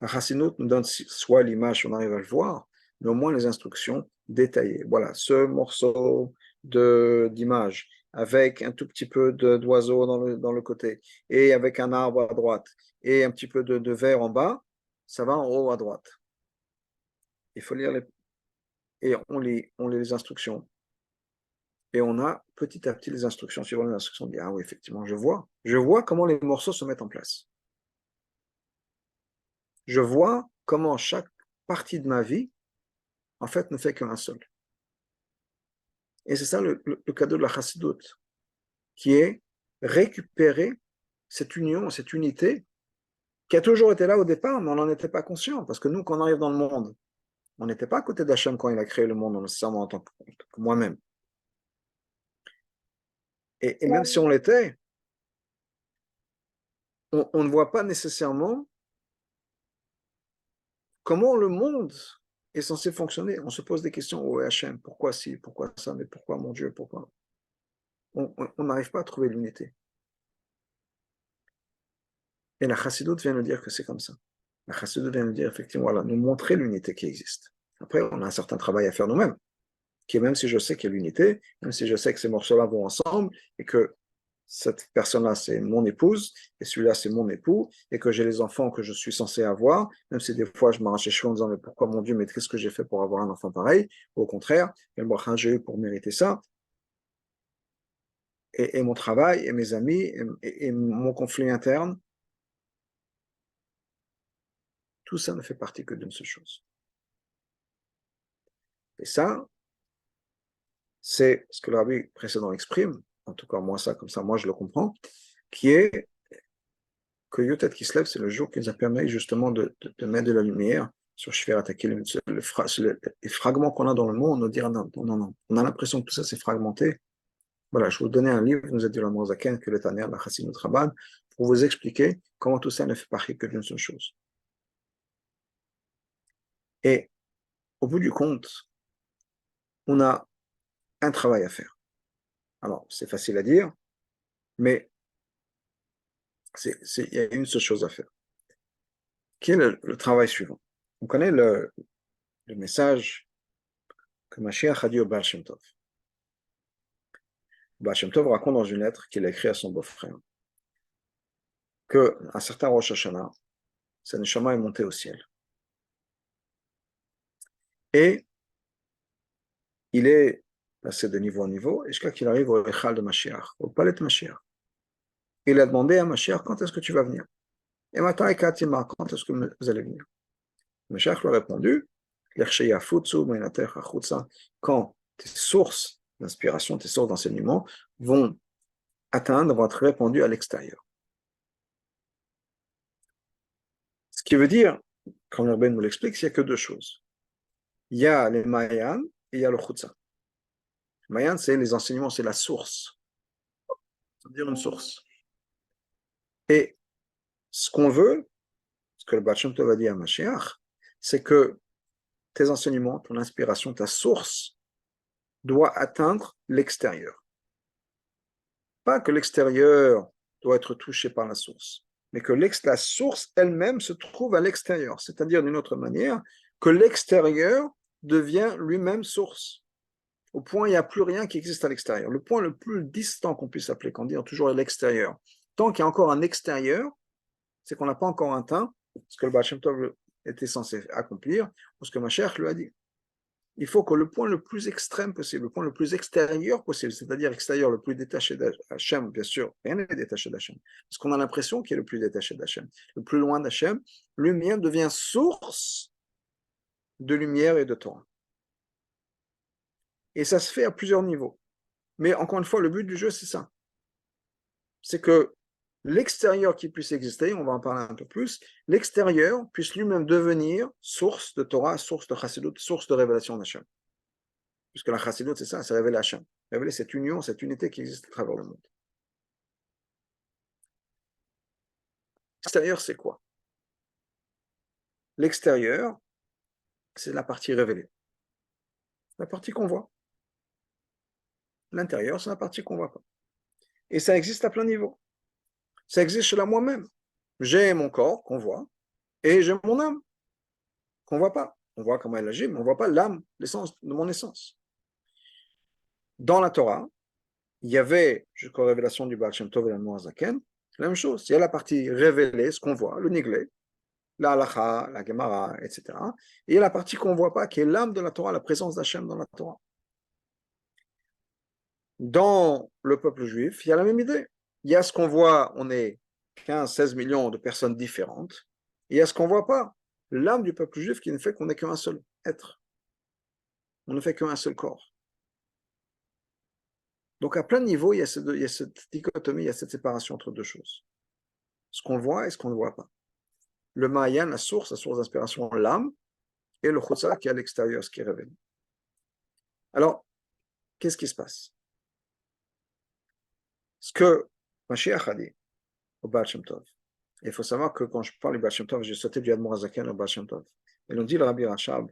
La Chassidut nous donne soit l'image, si on arrive à le voir, mais au moins les instructions détaillées. Voilà, ce morceau d'image, avec un tout petit peu d'oiseau dans le côté, et avec un arbre à droite, et un petit peu de verre en bas, ça va en haut à droite. Il faut lire et on lit les instructions. Et on a petit à petit les instructions suivant les instructions. On dit, ah oui, effectivement, je vois comment les morceaux se mettent en place. Je vois comment chaque partie de ma vie, en fait, ne fait qu'un seul. Et c'est ça le cadeau de la Chassidut, qui est récupérer cette union, cette unité, qui a toujours été là au départ, mais on n'en était pas conscient. Parce que nous, quand on arrive dans le monde, on n'était pas à côté d'Hachem quand il a créé le monde, nécessairement en tant que moi-même. Et même si on l'était, on ne voit pas nécessairement comment le monde est censé fonctionner. On se pose des questions, oh Hachem, pourquoi ci, pourquoi ça, mais pourquoi mon Dieu, pourquoi? On n'arrive pas à trouver l'unité. Et la Chassidut vient nous dire que c'est comme ça. La Chassidut vient nous dire, effectivement, voilà, nous montrer l'unité qui existe. Après, on a un certain travail à faire nous-mêmes, qui est même si je sais qu'il y a l'unité, même si je sais que ces morceaux-là vont ensemble, et que cette personne-là, c'est mon épouse, et celui-là, c'est mon époux, et que j'ai les enfants que je suis censé avoir, même si des fois je m'arrache les cheveux en disant, mais pourquoi mon Dieu, mais qu'est-ce que j'ai fait pour avoir un enfant pareil? Au contraire, quel bracha j'ai eu pour mériter ça, et mon travail, et mes amis, et mon conflit interne, tout ça ne fait partie que d'une seule chose. Et ça, c'est ce que le rabbi précédent exprime, en tout cas moi ça, comme ça, moi je le comprends, qui est que Yotet Kislev, c'est le jour qui nous a permis justement de mettre de la lumière sur Shvirat HaKelim, les fragments qu'on a dans le monde, on dire non, non, non, on a l'impression que tout ça c'est fragmenté. Voilà, je vais vous donner un livre, nous a dit le Mozaken, que le Taner, la Chassidut Rabban, pour vous expliquer comment tout ça ne fait partie que d'une seule chose. Et au bout du compte, on a un travail à faire. Alors, c'est facile à dire, mais il y a une seule chose à faire, qui est le travail suivant. On connaît le message que Mashiach a dit au Baal Shem Tov. Baal Shem Tov raconte dans une lettre qu'il a écrite à son beau-frère qu'un certain Rosh Hashanah, sa neshama est montée au ciel. Et il est passé de niveau en niveau, et jusqu'à qu'il arrive au Echal de Mashiach, au palais de Mashiach. Il a demandé à Mashiach, quand est-ce que tu vas venir? Et maintenant, quand est-ce que vous allez venir? Mashiach lui a répondu, quand tes sources d'inspiration, tes sources d'enseignement vont être répandues à l'extérieur. Ce qui veut dire, comme Rabbeinu nous l'explique, il n'y a que deux choses. Il y a les Mayan et il y a le Chutza. Mayan, c'est les enseignements, c'est la source. C'est-à-dire une source. Et ce qu'on veut, ce que le Baal Shem Tov a dit à Mashiach, c'est que tes enseignements, ton inspiration, ta source, doit atteindre l'extérieur. Pas que l'extérieur doit être touché par la source, mais que la source elle-même se trouve à l'extérieur. C'est-à-dire, d'une autre manière, que l'extérieur devient lui-même source. Au point, il n'y a plus rien qui existe à l'extérieur. Le point le plus distant qu'on puisse appeler, qu'on dit toujours à l'extérieur. Tant qu'il y a encore un extérieur, c'est qu'on n'a pas encore atteint ce que le Baal Shem Tov était censé accomplir, ou ce que Mashiach lui a dit. Il faut que le point le plus extrême possible, le point le plus extérieur possible, c'est-à-dire extérieur, le plus détaché d'Hachem, bien sûr, rien n'est détaché d'Hachem, parce qu'on a l'impression qu'il est le plus détaché d'Hachem, le plus loin d'Hachem, lumière devient source de lumière et de Torah. Et ça se fait à plusieurs niveaux. Mais encore une fois, le but du jeu, c'est ça. C'est que l'extérieur qui puisse exister, on va en parler un peu plus, l'extérieur puisse lui-même devenir source de Torah, source de Chassidut, source de révélation d'Hachem. Puisque la Chassidut, c'est ça, c'est révéler Hachem. Révéler cette union, cette unité qui existe à travers le monde. L'extérieur, c'est quoi? L'extérieur, c'est la partie révélée. La partie qu'on voit. L'intérieur, c'est la partie qu'on ne voit pas. Et ça existe à plein niveau. Ça existe chez moi-même. J'ai mon corps qu'on voit, et j'ai mon âme qu'on ne voit pas. On voit comment elle agit, mais on ne voit pas l'âme, l'essence de mon essence. Dans la Torah, il y avait, jusqu'aux révélations du Baal Shem Tov et la Moazaken, la même chose. Il y a la partie révélée, ce qu'on voit, le niglé, la halacha, la gemara, etc. Et il y a la partie qu'on ne voit pas, qui est l'âme de la Torah, la présence d'Hachem dans la Torah. Dans le peuple juif, il y a la même idée. Il y a ce qu'on voit, on est 15-16 millions de personnes différentes, et il y a ce qu'on ne voit pas, l'âme du peuple juif qui ne fait qu'on n'est qu'un seul être. On ne fait qu'un seul corps. Donc à plein niveau, il y a cette dichotomie, il y a cette séparation entre deux choses. Ce qu'on voit et ce qu'on ne voit pas. Le Mahayan, la source d'inspiration, l'âme, et le Chutza qui est à l'extérieur, ce qui est révélé. Alors, qu'est-ce qui se passe? Ce que Mashiach a dit au Baal Shem Tov, il faut savoir que quand je parle du Baal Shem Tov, j'ai sauté du Admor HaZaken au Baal Shem Tov. Et l'on dit le Rabbi Rachab,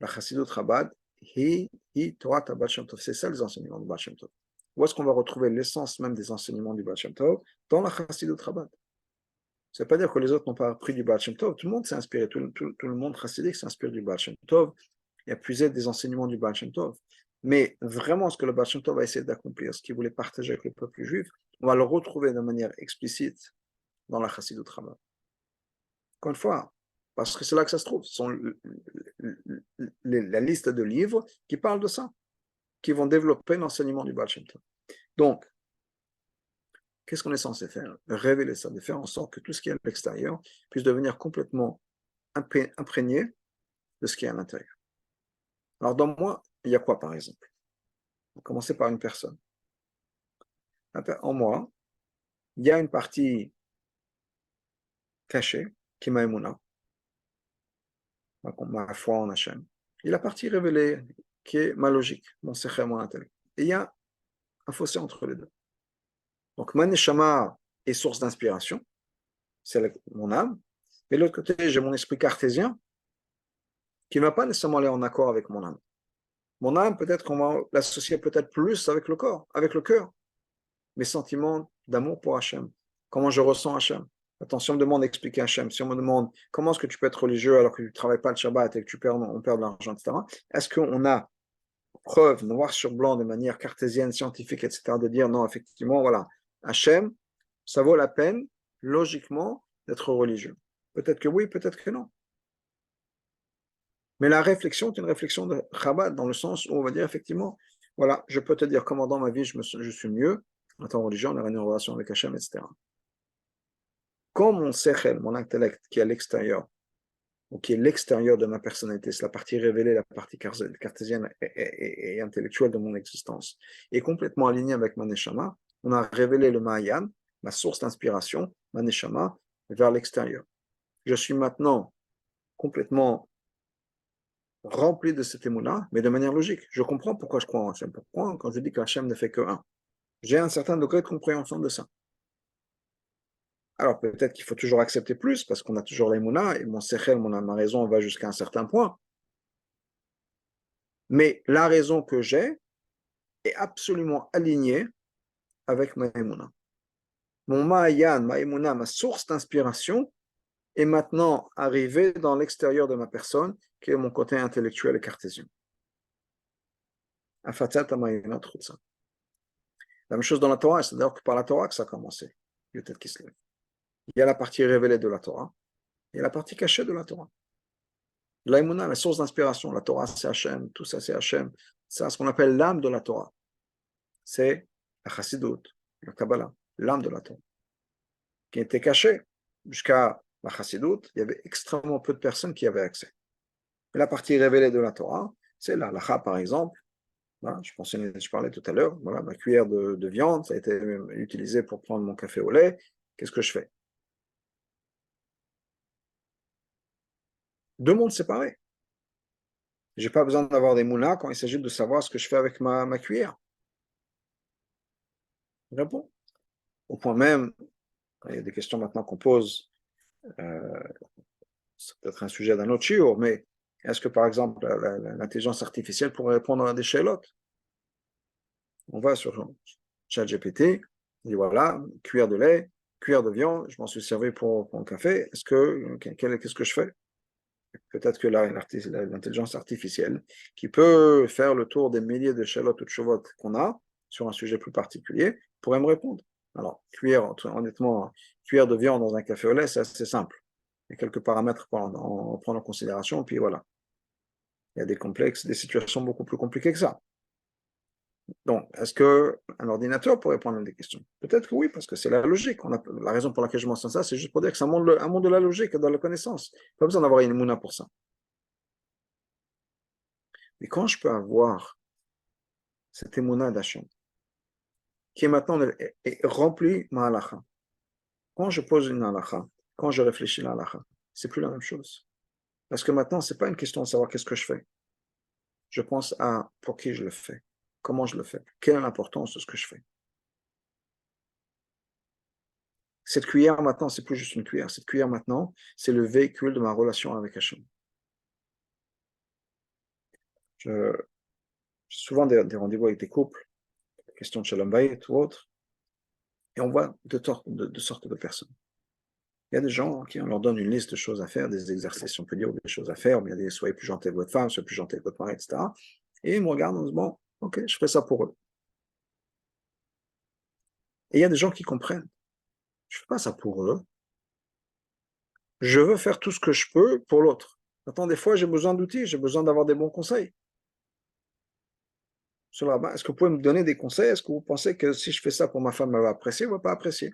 la Chassidut Chabad, hi Torah Baal Shem Tov. C'est ça les enseignements du Baal Shem Tov. Où est-ce qu'on va retrouver l'essence même des enseignements du Baal Shem Tov? Dans la Chassidut Chabad. Ça ne veut pas dire que les autres n'ont pas appris du Baal Shem Tov. Tout le monde s'est inspiré, tout le monde chassidique s'inspire du Baal Shem Tov. Il a puisé des enseignements du Baal Shem Tov. Mais vraiment, ce que le Baal Shem Tov a essayé d'accomplir, ce qu'il voulait partager avec le peuple juif, on va le retrouver de manière explicite dans la Chassidut Chabad. Encore une fois, parce que c'est là que ça se trouve. Ce sont la liste de livres qui parlent de ça, qui vont développer l'enseignement du Baal Shem Tov. Donc, qu'est-ce qu'on est censé faire? Révéler ça, de faire en sorte que tout ce qui est à l'extérieur puisse devenir complètement imprégné de ce qui est à l'intérieur. Alors, dans moi, il y a quoi, par exemple? On va commencer par une personne. En moi, il y a une partie cachée, qui est ma émouna, ma foi en Hachem. Et la partie révélée, qui est ma logique, mon sechel, mon intellect. Et il y a un fossé entre les deux. Donc, ma neshama est source d'inspiration, c'est mon âme. Mais de l'autre côté, j'ai mon esprit cartésien, qui ne va pas nécessairement aller en accord avec mon âme. Mon âme, peut-être qu'on va l'associer peut-être plus avec le corps, avec le cœur. Mes sentiments d'amour pour Hachem. Comment je ressens Hachem. Attention, on me demande d'expliquer Hachem. Si on me demande comment est-ce que tu peux être religieux alors que tu ne travailles pas le Shabbat et que on perd de l'argent, etc., est-ce qu'on a preuve, noir sur blanc, de manière cartésienne, scientifique, etc., de dire non, effectivement, voilà, Hachem, ça vaut la peine, logiquement, d'être religieux. Peut-être que oui, peut-être que non. Mais la réflexion est une réflexion de Chabad, dans le sens où on va dire effectivement, voilà, je peux te dire comment dans ma vie je suis mieux, en tant que religion, on a une relation avec Hachem, etc. Comme mon sechel, mon intellect, qui est à l'extérieur, ou qui est l'extérieur de ma personnalité, c'est la partie révélée, la partie cartésienne et intellectuelle de mon existence, est complètement alignée avec ma neshama, on a révélé le Mahayan, ma source d'inspiration, ma neshama, vers l'extérieur. Je suis maintenant complètement rempli de cette émouna, mais de manière logique. Je comprends pourquoi je crois en Hachem. Pourquoi quand je dis qu'Hachem ne fait que un? J'ai un certain degré de compréhension de ça. Alors peut-être qu'il faut toujours accepter plus, parce qu'on a toujours l'émouna, et mon sechel, ma raison va jusqu'à un certain point. Mais la raison que j'ai est absolument alignée avec ma émouna. Mon ma'ayan, ma émouna, ma source d'inspiration, est maintenant arrivée dans l'extérieur de ma personne, qui est mon côté intellectuel et cartésien. La même chose dans la Torah, c'est-à-dire que par la Torah que ça a commencé. Il y a la partie révélée de la Torah, Il y a la partie cachée de la Torah. L'aïmouna, la source d'inspiration, la Torah, c'est Hachem, tout ça, c'est Hachem. C'est ce qu'on appelle l'âme de la Torah. C'est la Chassidut, la Kabbalah, l'âme de la Torah, qui était cachée. Jusqu'à la Chassidut, il y avait extrêmement peu de personnes qui avaient accès. Et la partie révélée de la Torah, c'est la halakha, par exemple. Voilà, je parlais tout à l'heure, voilà, ma cuillère de viande, ça a été utilisé pour prendre mon café au lait. Qu'est-ce que je fais? Deux mondes séparés. Je n'ai pas besoin d'avoir des mounas quand il s'agit de savoir ce que je fais avec ma cuillère. Je réponds. Au point même, il y a des questions maintenant qu'on pose, c'est peut-être un sujet d'un autre shiur, mais est-ce que par exemple l'intelligence artificielle pourrait répondre à des chelotes? On va sur ChatGPT, on dit voilà, cuillère de lait, cuillère de viande, je m'en suis servi pour un café, qu'est-ce que je fais? Peut-être que l'intelligence artificielle, qui peut faire le tour des milliers de chelotes ou de chevotes qu'on a sur un sujet plus particulier, pourrait me répondre. Alors, honnêtement, cuillère de viande dans un café au lait, c'est assez simple. Il y a quelques paramètres pour en prendre en considération, puis voilà. Il y a des situations beaucoup plus compliquées que ça. Donc, est-ce qu'un ordinateur pourrait répondre à des questions? Peut-être que oui, parce que c'est la logique. La raison pour laquelle je mentionne ça, c'est juste pour dire que c'est un monde de la logique et de la connaissance. Pas besoin d'avoir une mouna pour ça. Mais quand je peux avoir cette émouna d'Hachem, qui est maintenant est remplie ma halakha, quand je pose une halakha, quand je réfléchis à la halakha, c'est plus la même chose. Parce que maintenant, c'est pas une question de savoir qu'est-ce que je fais. Je pense à pour qui je le fais, comment je le fais, quelle est l'importance de ce que je fais. Cette cuillère maintenant, c'est plus juste une cuillère. Cette cuillère maintenant, c'est le véhicule de ma relation avec Hachem. J'ai souvent des rendez-vous avec des couples, question de Shalom Bayit ou autre, et on voit de sortes de personnes. Il y a des gens qui on leur donne une liste de choses à faire, des exercices, on peut dire, ou des choses à faire, mais il y a des soyez plus gentil avec votre femme, soyez plus gentil avec votre mari, etc. Et ils me regardent en disant, bon, ok, je fais ça pour eux. Et il y a des gens qui comprennent. Je ne fais pas ça pour eux. Je veux faire tout ce que je peux pour l'autre. Maintenant, des fois, j'ai besoin d'outils, j'ai besoin d'avoir des bons conseils. Est-ce que vous pouvez me donner des conseils? Est-ce que vous pensez que si je fais ça pour ma femme, elle va apprécier ou elle va pas apprécier?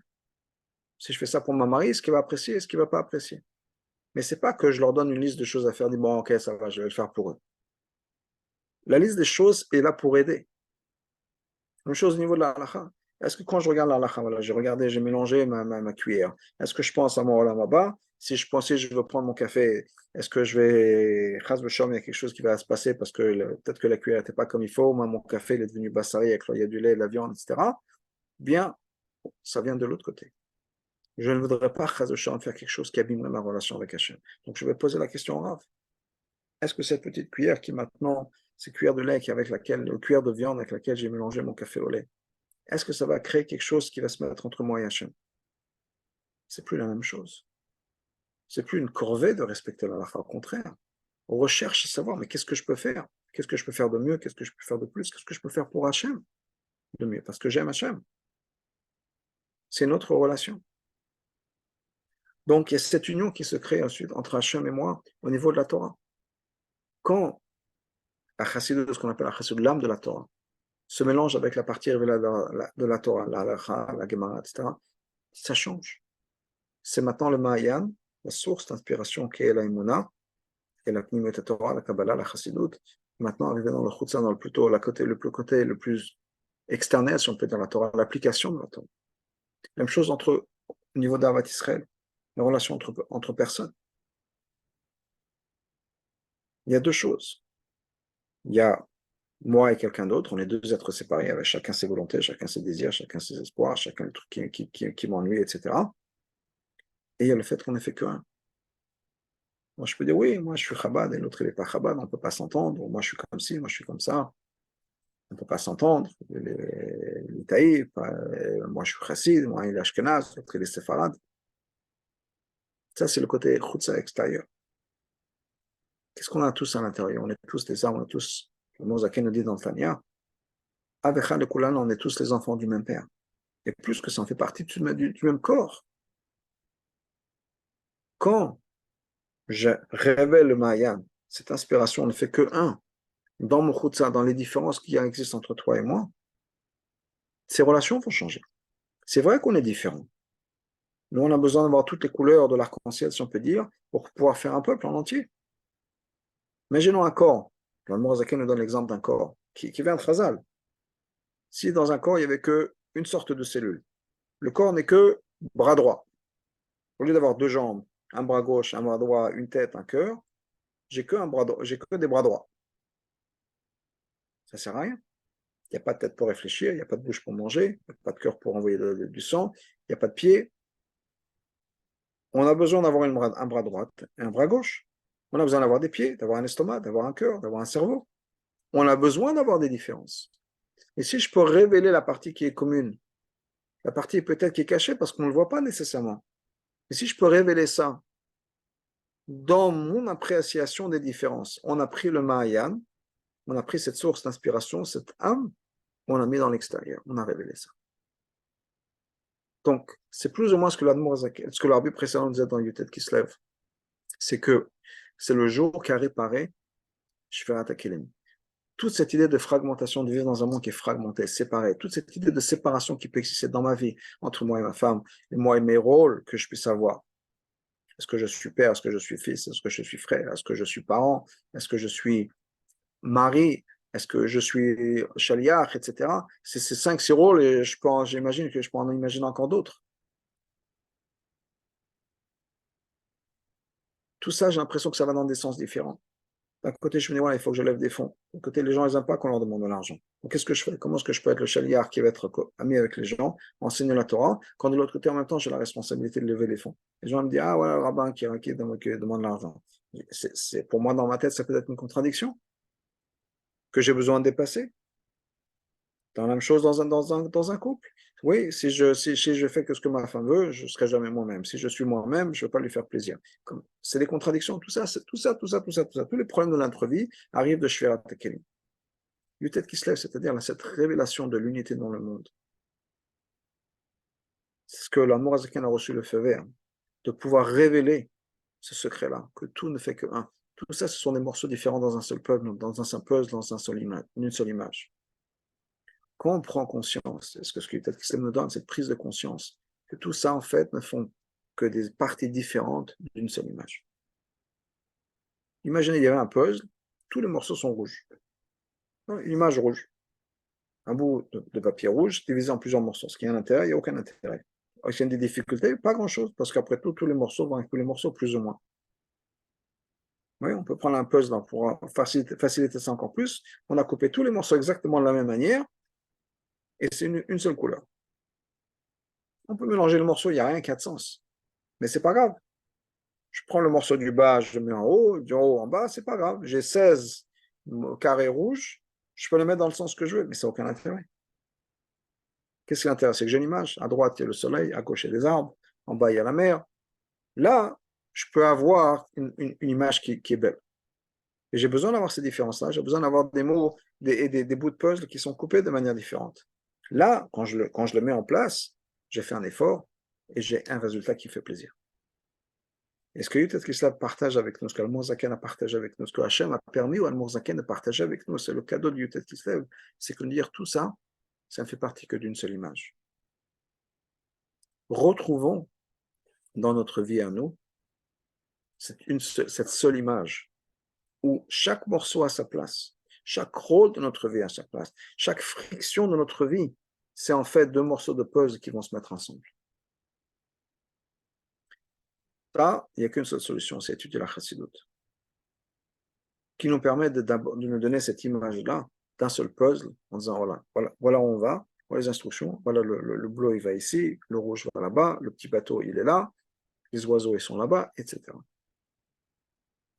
Si je fais ça pour ma mari, est-ce qu'il va apprécier? Est-ce qu'il va pas apprécier? Mais c'est pas que je leur donne une liste de choses à faire, dis bon, ok, ça va, je vais le faire pour eux. La liste des choses est là pour aider. Même chose au niveau de la halakha. Est-ce que quand je regarde la halakha, voilà, j'ai mélangé ma cuillère. Est-ce que je pense à mon olam haba? Si je veux prendre mon café, est-ce que je vais, chas v'shalom, il y a quelque chose qui va se passer parce que peut-être que la cuillère n'était pas comme il faut, moi, mon café il est devenu bassari avec il y a du lait, de la viande, etc. Bien, ça vient de l'autre côté. Je ne voudrais pas, chas v'shalom, faire quelque chose qui abîmerait ma relation avec Hachem. Donc je vais poser la question au Rav. Est-ce que cette petite cuillère qui maintenant, cette cuillère de lait cuillère de viande avec laquelle j'ai mélangé mon café au lait, est-ce que ça va créer quelque chose qui va se mettre entre moi et Hachem? C'est plus la même chose. C'est plus une corvée de respecter la halakha. Au contraire, on recherche à savoir, mais qu'est-ce que je peux faire? Qu'est-ce que je peux faire de mieux? Qu'est-ce que je peux faire de plus? Qu'est-ce que je peux faire pour Hachem de mieux? Parce que j'aime Hachem. C'est notre relation. Donc, il y a cette union qui se crée ensuite entre Hachem et moi au niveau de la Torah. Quand la chassidut, ce qu'on appelle la chassidut, l'âme de la Torah, se mélange avec la partie révélée de la Torah, la halakha, la Gemara, etc., ça change. C'est maintenant le Mahayan, la source d'inspiration qui est la Imuna, et la Pnimet Torah, la Kabbalah, la Chassidut, maintenant arrivé dans le Chutza, dans côté le plus externel, si on peut dire la Torah, l'application de la Torah. Même chose au niveau d'Avat Israël, la relation entre personnes. Il y a deux choses. Il y a moi et quelqu'un d'autre, on est deux êtres séparés, avec chacun ses volontés, chacun ses désirs, chacun ses espoirs, chacun les trucs qui m'ennuient, etc. Et il y a le fait qu'on n'est fait qu'un. Moi, je peux dire, oui, moi, je suis Chabad, et l'autre, il n'est pas Chabad, on ne peut pas s'entendre. Moi, je suis comme ci, moi, je suis comme ça. On ne peut pas s'entendre. Les taïfs, moi, je suis Chassid, moi, il est Ashkenaz, l'autre, il est Séfarad. Ça, c'est le côté Chutza extérieur. Qu'est-ce qu'on a tous à l'intérieur? On est tous des âmes, on est tous, le Mozaken nous dit dans le Tanya, Avecha le Kulan, on est tous les enfants du même père. Et plus que ça, on fait partie du même corps. Quand je révèle le Mayan. Cette inspiration ne fait que un. Dans mon Khutsa, dans les différences qui existent entre toi et moi, ces relations vont changer. C'est vrai qu'on est différents. Nous, on a besoin d'avoir toutes les couleurs de l'arc-en-ciel, si on peut dire, pour pouvoir faire un peuple en entier. Imaginons un corps. Le Mourazaké nous donne l'exemple d'un corps qui vient de Khazal. Si dans un corps, il n'y avait qu'une sorte de cellule, le corps n'est que bras droit. Au lieu d'avoir deux jambes, un bras gauche, un bras droit, une tête, un cœur, j'ai que des bras droits. Ça ne sert à rien. Il n'y a pas de tête pour réfléchir, il n'y a pas de bouche pour manger, il n'y a pas de cœur pour envoyer du sang, il n'y a pas de pied. On a besoin d'avoir un bras droit et un bras gauche. On a besoin d'avoir des pieds, d'avoir un estomac, d'avoir un cœur, d'avoir un cerveau. On a besoin d'avoir des différences. Et si je peux révéler la partie qui est commune, la partie peut-être qui est cachée parce qu'on ne le voit pas nécessairement, et si je peux révéler ça dans mon appréciation des différences, on a pris le Mahayan, on a pris cette source d'inspiration, cette âme, on l'a mis dans l'extérieur, on a révélé ça. Donc, c'est plus ou moins ce que ce que l'arbitre précédent disait dans Yutet qui se lève. C'est que c'est le jour qui a réparé, je vais attaquer l'ennemi. Toute cette idée de fragmentation, de vivre dans un monde qui est fragmenté, séparé, toute cette idée de séparation qui peut exister dans ma vie, entre moi et ma femme, et moi et mes rôles que je puisse avoir. Est-ce que je suis père? Est-ce que je suis fils? Est-ce que je suis frère? Est-ce que je suis parent? Est-ce que je suis mari? Est-ce que je suis chaliach, etc. C'est ces 5-6 rôles et j'imagine que je peux en imaginer encore d'autres. Tout ça, j'ai l'impression que ça va dans des sens différents. D'un côté, je me dis, voilà, il faut que je lève des fonds. D'un côté, les gens, ils n'aiment pas qu'on leur demande de l'argent. Donc, qu'est-ce que je fais? Comment est-ce que je peux être le chaliard qui va être ami avec les gens, enseigner la Torah, quand de l'autre côté, en même temps, j'ai la responsabilité de lever les fonds? Les gens me disent, ah, voilà, le rabbin qui demande l'argent. Pour moi, dans ma tête, ça peut être une contradiction que j'ai besoin de dépasser. Dans la même chose dans un couple. Oui, si je fais que ce que ma femme veut, je ne serai jamais moi-même. Si je suis moi-même, je ne veux pas lui faire plaisir. C'est des contradictions, tout ça. Tous les problèmes de notre vie arrivent de Shverat Kelim. Yutet qui se lève, c'est-à-dire cette révélation de l'unité dans le monde. C'est ce que l'amour Azaken a reçu le feu vert, de pouvoir révéler ce secret-là, que tout ne fait que un. Tout ça, ce sont des morceaux différents dans un seul peuple, dans un seul puzzle, dans une seule image. Quand on prend conscience, est-ce que ce que Yutet qui se lève nous donne, cette prise de conscience, que tout ça, en fait, ne font que des parties différentes d'une seule image. Imaginez, il y avait un puzzle, tous les morceaux sont rouges. Une image rouge. Un bout de papier rouge divisé en plusieurs morceaux. Ce qui a un intérêt, il n'y a aucun intérêt. Est-ce qu'il y a des difficultés? Pas grand-chose, parce qu'après tout, tous les morceaux vont avec tous les morceaux, plus ou moins. Oui, on peut prendre un puzzle pour faciliter ça encore plus. On a coupé tous les morceaux exactement de la même manière, et c'est une seule couleur. On peut mélanger les morceaux, il n'y a rien qui a de sens. Mais c'est pas grave. Je prends le morceau du bas, je le mets en haut, du haut en bas, c'est pas grave. J'ai 16 carrés rouges, je peux les mettre dans le sens que je veux, mais ça n'a aucun intérêt. Qu'est-ce qui l'intéresse? C'est que j'ai une image. À droite, il y a le soleil, à gauche, il y a des arbres, en bas, il y a la mer. Là, je peux avoir une image qui est belle. Et j'ai besoin d'avoir ces différences-là. J'ai besoin d'avoir des mots, des bouts de puzzle qui sont coupés de manière différente. Là, quand je le mets en place, j'ai fait un effort et j'ai un résultat qui fait plaisir. Et ce que Yutet Kislev partage avec nous, ce que Al-Mourzaken a partagé avec nous, ce que Hachem a permis au Al-Mourzaken de partager avec nous, c'est le cadeau de Yutet Kislev, c'est que dire tout ça, ça ne fait partie que d'une seule image. Retrouvons dans notre vie à nous cette seule image où chaque morceau a sa place, chaque rôle de notre vie a sa place, chaque friction de notre vie, c'est en fait deux morceaux de puzzle qui vont se mettre ensemble. Ça, il n'y a qu'une seule solution, c'est étudier la Chassidut, qui nous permet de nous donner cette image-là d'un seul puzzle, en disant voilà où on va, voilà les instructions, voilà le bleu il va ici, le rouge va là-bas, le petit bateau il est là, les oiseaux ils sont là-bas, etc.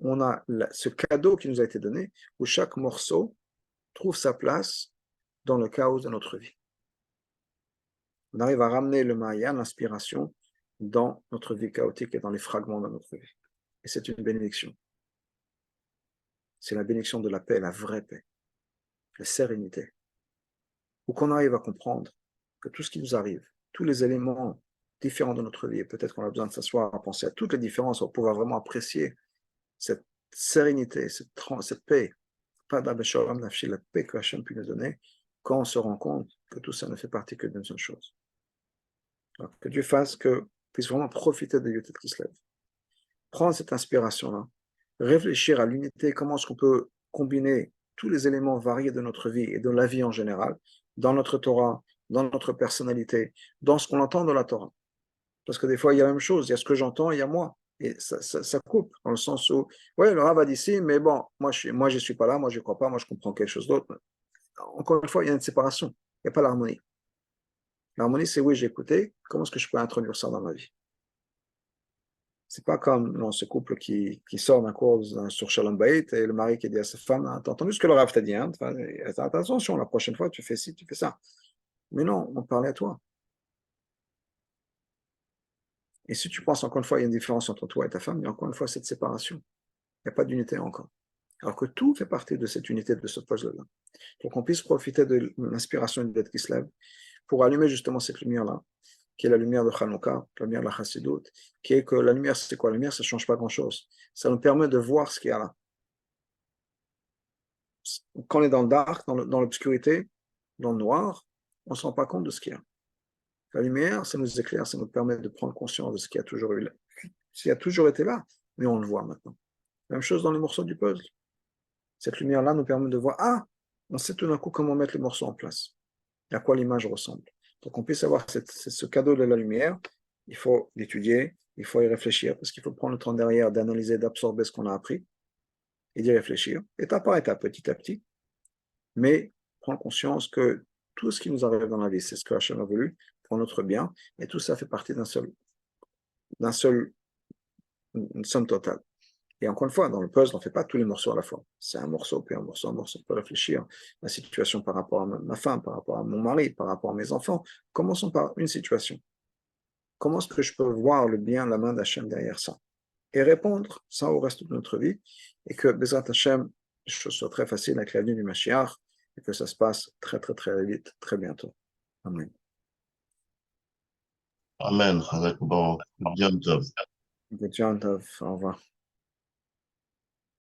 On a ce cadeau qui nous a été donné, où chaque morceau trouve sa place dans le chaos de notre vie. On arrive à ramener le Maya, l'inspiration, dans notre vie chaotique et dans les fragments de notre vie. Et c'est une bénédiction. C'est la bénédiction de la paix, la vraie paix, la sérénité. Ou qu'on arrive à comprendre que tout ce qui nous arrive, tous les éléments différents de notre vie, et peut-être qu'on a besoin de s'asseoir, à penser à toutes les différences pour pouvoir vraiment apprécier cette sérénité, cette paix, pas d'abeshoram nafshi, la paix que Hachem peut nous donner, quand on se rend compte que tout ça ne fait partie que d'une seule chose. Alors, que Dieu fasse que puisse vraiment profiter de Yotet Kislev. Prendre cette inspiration-là, réfléchir à l'unité, comment est-ce qu'on peut combiner tous les éléments variés de notre vie et de la vie en général, dans notre Torah, dans notre personnalité, dans ce qu'on entend de la Torah. Parce que des fois, il y a la même chose, il y a ce que j'entends, il y a moi. Et ça coupe, dans le sens où, ouais, le Rav a dit ci, mais bon, moi, je ne suis pas là, moi, je ne crois pas, moi, je comprends quelque chose d'autre. Encore une fois, il y a une séparation, il n'y a pas l'harmonie. L'harmonie, c'est oui, j'ai écouté, comment est-ce que je peux introduire ça dans ma vie? C'est pas comme non, ce couple qui sort d'un cours sur Shalom Bayit et le mari qui dit à sa femme, ah, t'as entendu ce que le Rav t'a dit, hein? Attention, la prochaine fois, tu fais ci, tu fais ça. Mais non, on parlait à toi. Et si tu penses encore une fois, il y a une différence entre toi et ta femme, il y a encore une fois cette séparation. Il n'y a pas d'unité encore. Alors que tout fait partie de cette unité, de ce puzzle-là. Pour qu'on puisse profiter de l'inspiration de qui se lève, pour allumer justement cette lumière-là, qui est la lumière de Hanouka, la lumière de la Chassidut, qui est que la lumière, c'est quoi? La lumière, ça ne change pas grand-chose. Ça nous permet de voir ce qu'il y a là. Quand on est dans le dark, dans l'obscurité, dans le noir, on ne se rend pas compte de ce qu'il y a. La lumière, ça nous éclaire, ça nous permet de prendre conscience de ce qui a toujours eu là. Ce qui a toujours été là, mais on le voit maintenant. Même chose dans les morceaux du puzzle. Cette lumière-là nous permet de voir, ah, on sait tout d'un coup comment mettre les morceaux en place, et à quoi l'image ressemble. Pour qu'on puisse avoir ce cadeau de la lumière, il faut l'étudier, il faut y réfléchir, parce qu'il faut prendre le temps derrière d'analyser, d'absorber ce qu'on a appris, et d'y réfléchir, étape par étape, petit à petit, mais prendre conscience que tout ce qui nous arrive dans la vie, c'est ce que Hachem a voulu pour notre bien, et tout ça fait partie d'une somme totale. Et encore une fois, dans le puzzle, on ne fait pas tous les morceaux à la fois. C'est un morceau, puis un morceau, un morceau. On peut réfléchir à la situation par rapport à ma femme, par rapport à mon mari, par rapport à mes enfants. Commençons par une situation. Comment est-ce que je peux voir le bien, la main d'Hachem derrière ça? Et répondre ça au reste de notre vie. Et que, Bezrat Hachem, les choses soient très faciles avec la venue du Mashiach et que ça se passe très, très, très vite, très bientôt. Amen. Amen. Bon, bien, Au revoir.